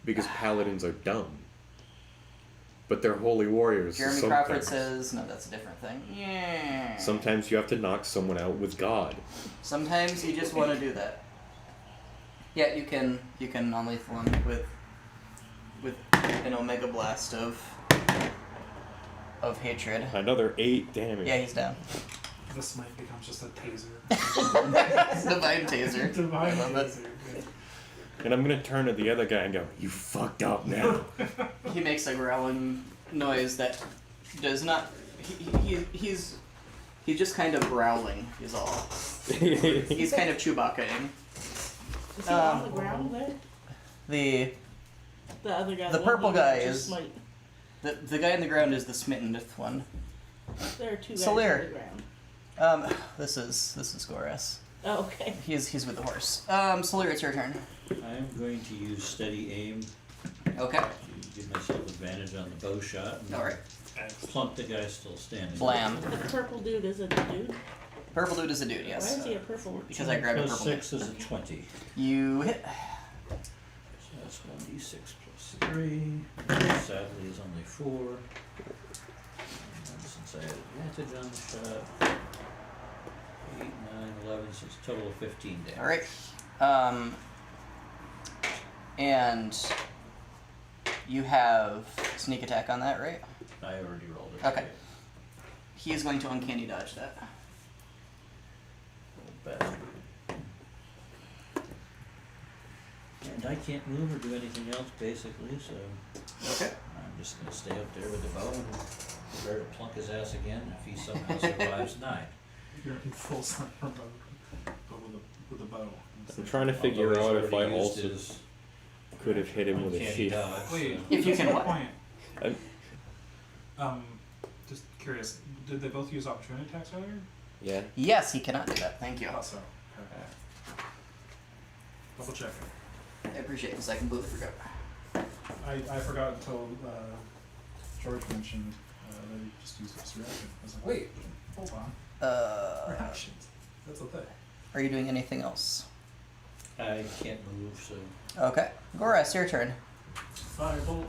Because paladins are dumb. But they're holy warriors. so Jeremy sometimes, Crawford says, no, that's a different thing. Yeah. Sometimes you have to knock someone out with God. Sometimes you just want to do that. Yeah, you can non-lethal him with an Omega Blast of hatred. Another 8 damage. Yeah, he's down. This smite becomes just a taser. Divine Taser. Divine I love it. taser. And I'm gonna turn to the other guy and go, "You fucked up now." He makes a growling noise that does not. He's just kind of growling. Is all. He's kind of Chewbacca-ing. Is he on the ground there? The The other guy. The one purple who guy just is- Smite. the guy in the ground is the smitten-th one. There are two guys Solir. on the ground. This is Goras. Oh, okay. He's with the horse. Solir, it's your turn. I'm going to use steady aim Okay. to give myself advantage on the bow shot and All right. plunk the guy still standing. Blam. The purple dude is a dude. Purple dude is a dude. Why Yes. is he a purple? Because I grabbed a Plus purple. 6 is a 20. You hit. So that's 1d6 plus 3. Sadly is only 4. And then since I had advantage on the shot, 8, 9, 11, so it's a total of 15 damage. All right. And you have sneak attack on that, right? I already rolled it. Okay. He is going to uncanny dodge that. Little bastard. And I can't move or do anything else basically, so Okay. I'm just gonna stay up there with the bow and prepare to plunk his ass again if he somehow survives 9. You're in full sniper mode, but with a bow. I'm trying to figure Although out he's if I already used also his could have hit him with a uncanny shield. dodge, Wait, so- If you can good what? point. I'm- Just curious, did they both use opportunity attacks earlier? Yeah. Yes, he cannot do that. Thank you. Also, okay. Double check. I appreciate this. I completely forgot. I forgot until George mentioned that he just used this reaction. I was like, wait, hold on. Reactions. That's a thing. Are you doing anything else? I can't move, so Okay. Goras, your turn. Firebolt.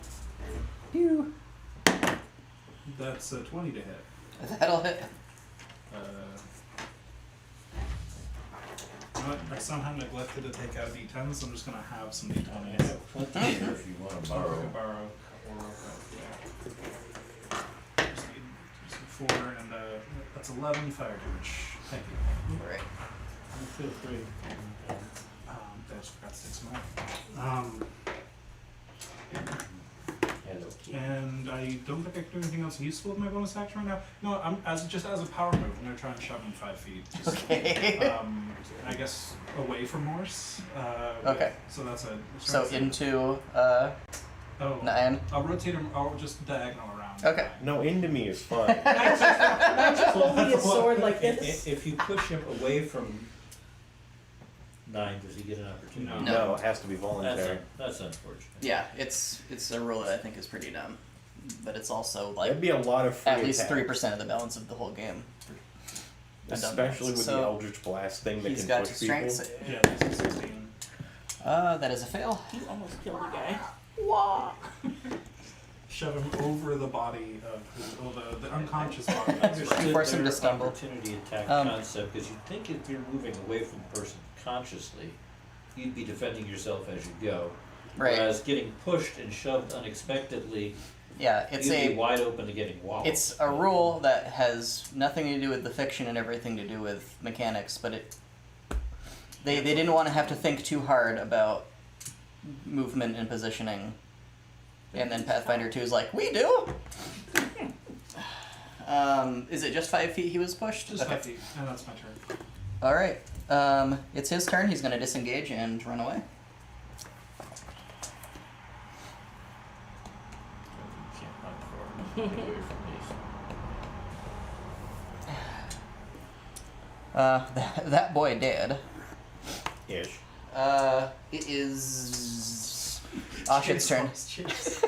Pew. That's a 20 to hit. That'll hit. You know what? I somehow neglected to take out D10, so I'm just gonna have some D20s. plenty here if you want to So I borrow. can borrow or yeah. Just need 4 and that's 11 fire damage. Thank you. All right. Feel free. I just forgot 6 more. And I don't think I can do anything else useful with my bonus action right now. No, I'm as a power move. I'm gonna try and shove him 5 feet. Just, Okay. I guess away from Morse. Okay. So that's a. So into Oh. 9. I'll rotate him. I'll just diagonal around. Okay. No, into me is fine. I'm just holding his sword like this. If you push him away from 9, does he get an opportunity? No. No, it has to be voluntary. That's unfortunate. Yeah, it's a rule that I think is pretty dumb, but it's also like That'd be a lot of free at least attack. 3% of the balance of the whole game. Especially with So, the Eldritch Blast thing that He's can got push to people. strength save. Yeah, that's a 16. That is a fail. You almost killed the guy. Wah! Shove him over the body of the unconscious body. I understood Force him their to stumble. opportunity attack Um, concept because you'd think if you're moving away from the person consciously, you'd be defending yourself as you go. Right. Whereas getting pushed and shoved unexpectedly, Yeah, it's you'd be a wide open to getting walloped. it's a rule that has nothing to do with the fiction and everything to do with mechanics, but they didn't want to have to think too hard about movement and positioning And then Pathfinder 2 is like, we do? Is it just 5 feet he was pushed? Just 5 feet, and that's my turn. Alright. It's his turn. He's going to disengage and run away. You can't run forward. Get away from these. That boy did. Ish. It is Oshik's turn. Cheers.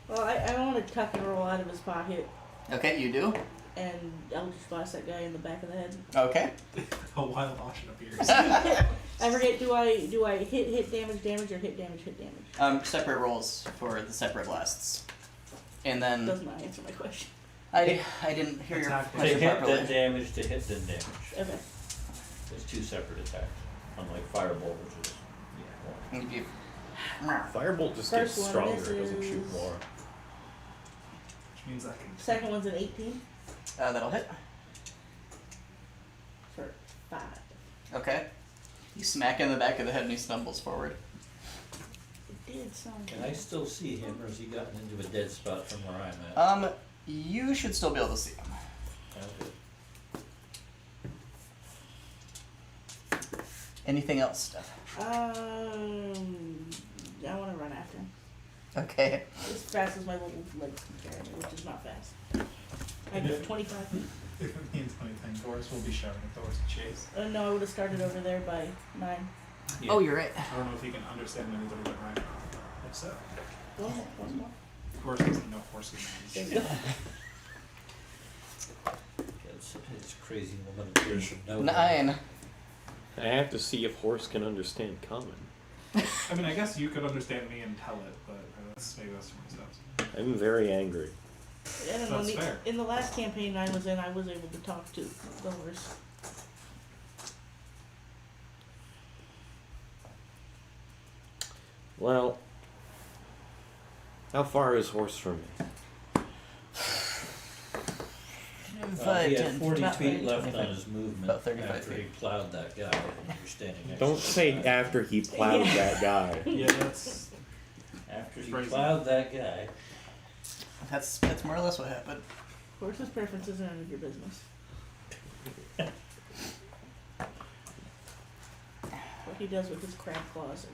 Well, I want to tuck and roll out of his pocket, Okay, you do. and I'll just blast that guy in the back of the head. Okay. A wild Ashen appears. I forget. Do I hit damage, or hit damage? Separate rolls for the separate blasts. And then Does not answer my question. I didn't hear your Attack. To question hit properly. then damage, to hit then damage. Okay. There's 2 separate attacks. Unlike Firebolt, which is one. If you- Firebolt just First gets one stronger, it doesn't misses. shoot more. Which means I can. Second one's an 18 that'll hit. for 5. Okay. You smack in the back of the head and he stumbles forward. It did sound. Can I still see him, or has he gotten into a dead spot from where I'm at? You should still be able to see him. Okay. Anything else, Steph? I want to run after him Okay. as fast as my little legs can carry me, which is not fast. I go 25 feet. If it means anything, Doris will be shouting at Doris to chase. No, I would have started over there by 9. Yeah. Oh, you're right. I don't know if you can understand anybody but Ryan. If so, Go ahead, one more. Doris doesn't know horse There commands. you go. This crazy woman appears from nowhere. 9. I have to see if horse can understand common. I mean, I guess you could understand me and tell it, but maybe that's too many steps. I'm very angry. And then That's fair. in the last campaign I was in, I was able to talk to the horse. Well, how far is horse from me? He had 10, 40 about feet 30, left 25. on his movement About 35 after he feet. plowed that guy. And you're standing next Don't to say the guy. after he plowed that guy. Yeah, that's. After he Phrasing. plowed that guy. That's more or less what happened. Horse's preferences are none of your business. What he does with his crab claws.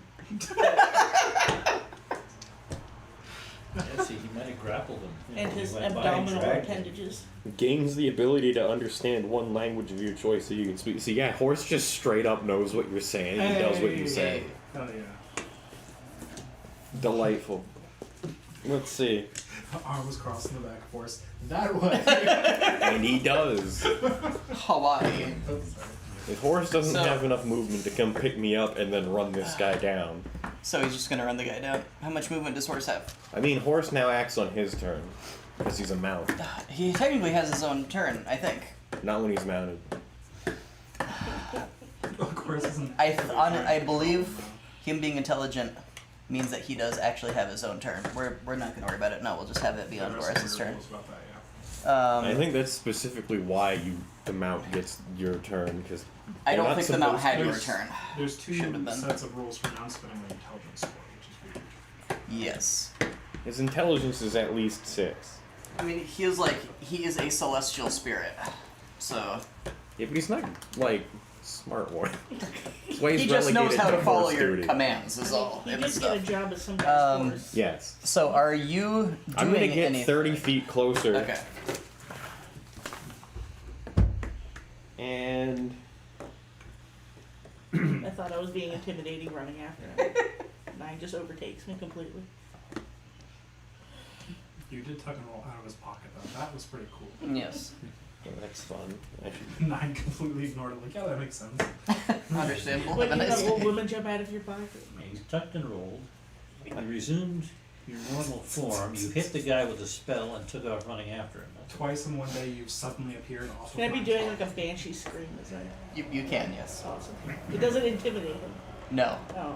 Yeah, see, he might have grappled him. And He his went by and abdominal dragged him. appendages. Gains the ability to understand one language of your choice so you can speak. See, yeah, horse just straight up knows what you're saying. He does what you say. Oh yeah. Delightful. Let's see. Arm was crossing the back of horse. That way. And he does. Hawaii. Oh, sorry. If horse doesn't So- have enough movement to come pick me up and then run this guy down. So he's just gonna run the guy down. How much movement does horse have? I mean, horse now acts on his turn. Because he's a mount. He technically has his own turn, I think. Not when he's mounted. Of course, isn't. I believe him being intelligent means that he does actually have his own turn. We're not gonna worry about it. No, we'll just have it be on Boris's turn. About that, yeah. I think that's specifically why the mount gets your turn, because I don't think the mount had your There's- turn. There's two Should have been. sets of rules for mount spinning the intelligence score, which is weird. Yes. his intelligence is at least 6. I mean, he is a celestial spirit. So Yeah, but he's not, like, smart one. That's why he's he just knows relegated how to follow horse your duty. commands is I mean, all. he and did stuff. get a job as some guy's horse. Yes. So are you doing I'm gonna get anything? 30 feet closer. Okay. And I thought I was being intimidating running after him. Nine just overtakes me completely. You did tuck and roll out of his pocket though. That was pretty cool. Yes. well, that's fun. Nine completely ignored it. Like, yeah, that makes sense. Understandable. Wait, Have a you nice let old day. women jump out of your pocket? He's tucked and rolled. You resumed your normal form. You hit the guy with a spell and took off running after him. Twice in one day, you've suddenly appeared off. Can I of be Ryan's doing pocket. like a banshee scream? Is that You can, yes. awesome? It doesn't intimidate him. No. Oh.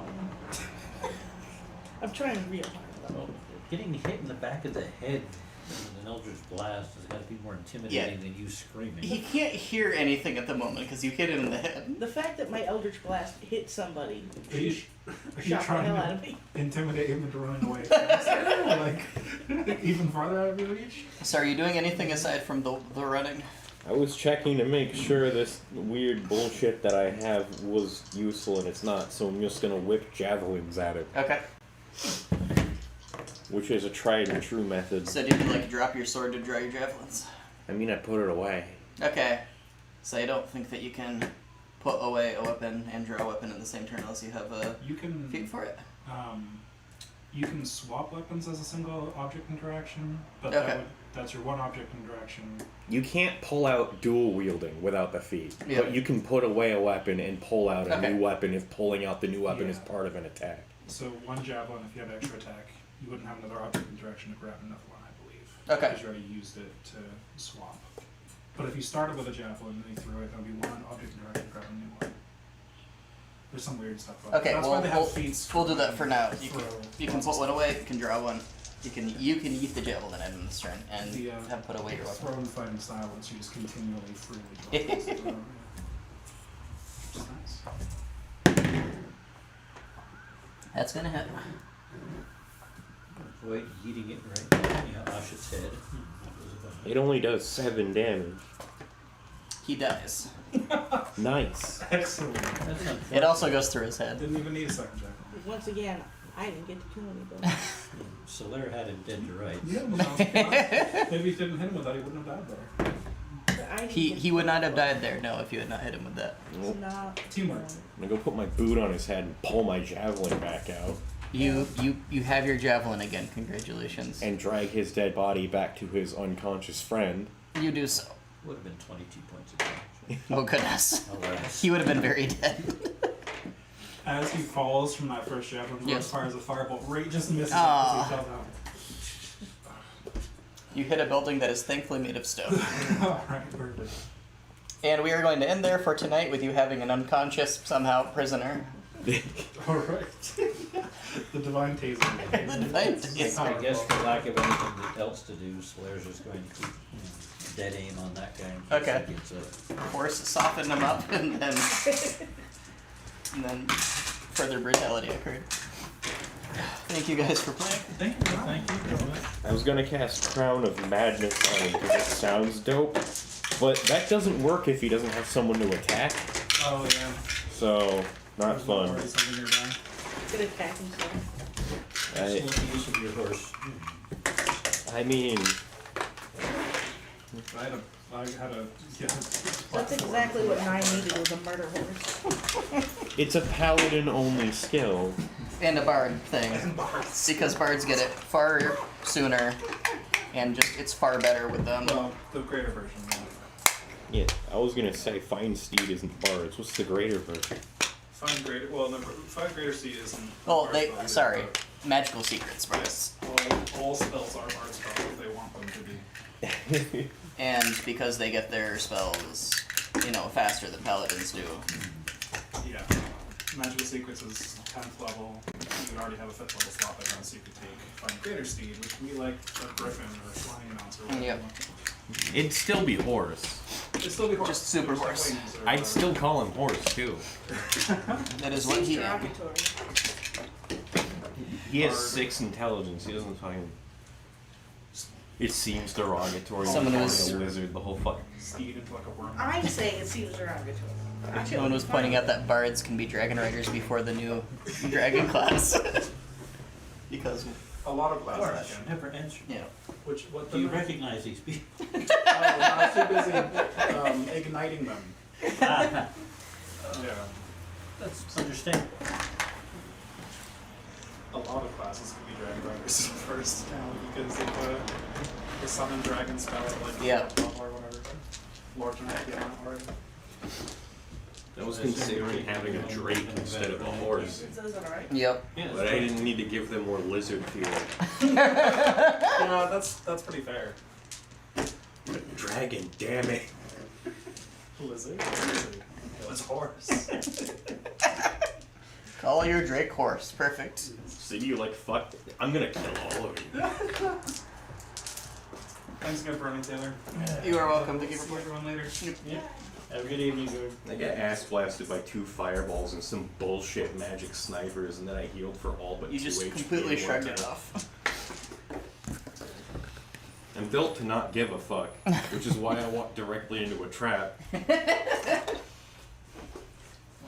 I'm trying real hard though. Getting hit in the back of the head An Eldritch Blast has got to be more intimidating than you screaming. He can't hear anything at the moment because you hit him in the head. The fact that my Eldritch Blast hit somebody Are you shot the trying hell to out of me. intimidate him into running away faster? Like, even farther out of your reach? So are you doing anything aside from the running? I was checking to make sure this weird bullshit that I have was useful, and it's not, so I'm just gonna whip javelins at it, Okay. which is a tried and true method. So did you like drop your sword to draw your javelins? I mean, I put it away. Okay. So I don't think that you can put away a weapon and draw a weapon in the same turn unless you have a You can feat for it. you can swap weapons as a single object interaction, but Okay. that's your one object interaction. You can't pull out dual wielding without the feat, Yeah. but you can put away a weapon and pull out a Okay. new weapon if pulling out the new weapon is Yeah. part of an attack. So one javelin, if you have extra attack, you wouldn't have another object interaction to grab another one, I believe. Okay. Because you already used it to swap. But if you started with a javelin and you threw it, that would be one object interaction to grab a new one. There's some weird stuff about Okay, it. That's well, why they have feats we'll do that for now. You throw can put one away, you can draw one. You can eat the javelin at him this turn and The, have put away your weapon. throw and fighting style lets you just continually freely draw things to throw, which is nice. That's gonna hit. Avoid eating it right near Ash's head. That was about It only does 7 damage. He dies. Nice. Excellent. That's not It also goes through his head. Didn't even need a second javelin. Once again, I didn't get to kill anybody. Solaire had him dead to rights. Yeah, well, that's maybe if you didn't hit him with that, he wouldn't have died there. But I didn't He get he to would kill not have anybody. died there, no, if you had not hit him with that. It's not Teamwork. I'm gonna go put my boot on his head and pull my javelin back out You have your javelin again, congratulations. and drag his dead body back to his unconscious friend. You do so. Would have been 22 points of damage. Oh goodness. Alas. He would have been very dead. As he falls from that first javelin, Yes. Lord fires a firebolt right just misses him Ah. as he fell down. You hit a building that is thankfully made of stone. Alright, perfect. And we are going to end there for tonight with you having an unconscious, somehow, prisoner. Alright. The divine taser. The divine taser. I guess for lack of anything else to do, Solaire's just going to keep dead aim on that guy. In case Okay. He gets up. Of course, soften him up, and then further brutality occurred. Thank you guys for playing. Thank you. Thank you very much. I was gonna cast Crown of Madness on him because it sounds dope, but that doesn't work if he doesn't have someone to attack, Oh yeah. so not There's fun. already something nearby. Could attack himself. Excellent use of your horse. I mean, I had a yeah. That's exactly what 9 needed was a murder horse. it's a paladin-only skill. And a bard thing. Because bards get it far sooner, and just it's far better with them. Well, the greater version. Yeah. Yeah, I was gonna say Fine Steed isn't bards. What's the greater version? Find greater. Well, no, find greater seed isn't. Well, bard spell either, sorry, but- magical secrets, bards. Well, all spells are bard spells if they want them to be. And because they get their spells, faster than paladins do. Yeah. Magical Secrets is 10th level. You would already have a 5th level slot by then, so you could take Find Greater Steed, which would be like a griffin or a flying mounts or whatever. Yep. It'd still be horse. It'd still be horse. Just super Just like horse. wings or I'd whatever. still call him horse too. That is what Seems he. derogatory. He has Bard. 6 intelligence. He doesn't fucking. It seems derogatory. Someone Calling was- a lizard the whole fuck. Steed into like a worm. I'm saying it seems derogatory. Someone was pointing out that bards can be dragon riders before the new dragon class. Because, A lot of classes can. Never answered. What Do you recognize these people? Oh, I was too busy igniting them. Yeah. That's understandable. A lot of classes can be dragon riders first now because of the summon dragon spell at like Yeah. or whatever. Lord Dragon already. I was considering having a drake instead of a horse, It says it alright. yep. Yeah, but I didn't need to give them more lizard feeling. Yeah, that's pretty fair. Dragon, damn it. Lizard? Lizard. It was horse. Call your Drake horse. Perfect. So you like fuck? I'm gonna kill all of you. Thanks again for running, Taylor. You are welcome to give See report. everyone later. Yeah. Have a good evening, dude. I got ass blasted by 2 fireballs and some bullshit magic snipers, and then I healed for all but You 2 just HP completely in one shrugged it turn. off. I'm built to not give a fuck, which is why I walk directly into a trap. Well,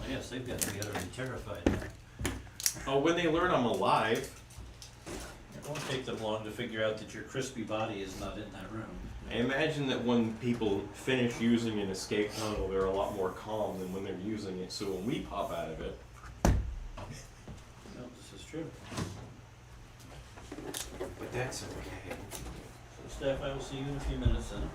yes, they've got to be utterly terrified. Oh, when they learn I'm alive, It won't take them long to figure out that your crispy body is not in that room. I imagine that when people finish using an escape tunnel, they're a lot more calm than when they're using it, so when we pop out of it, No, this is true. But that's okay. So, staff, I will see you in a few minutes then.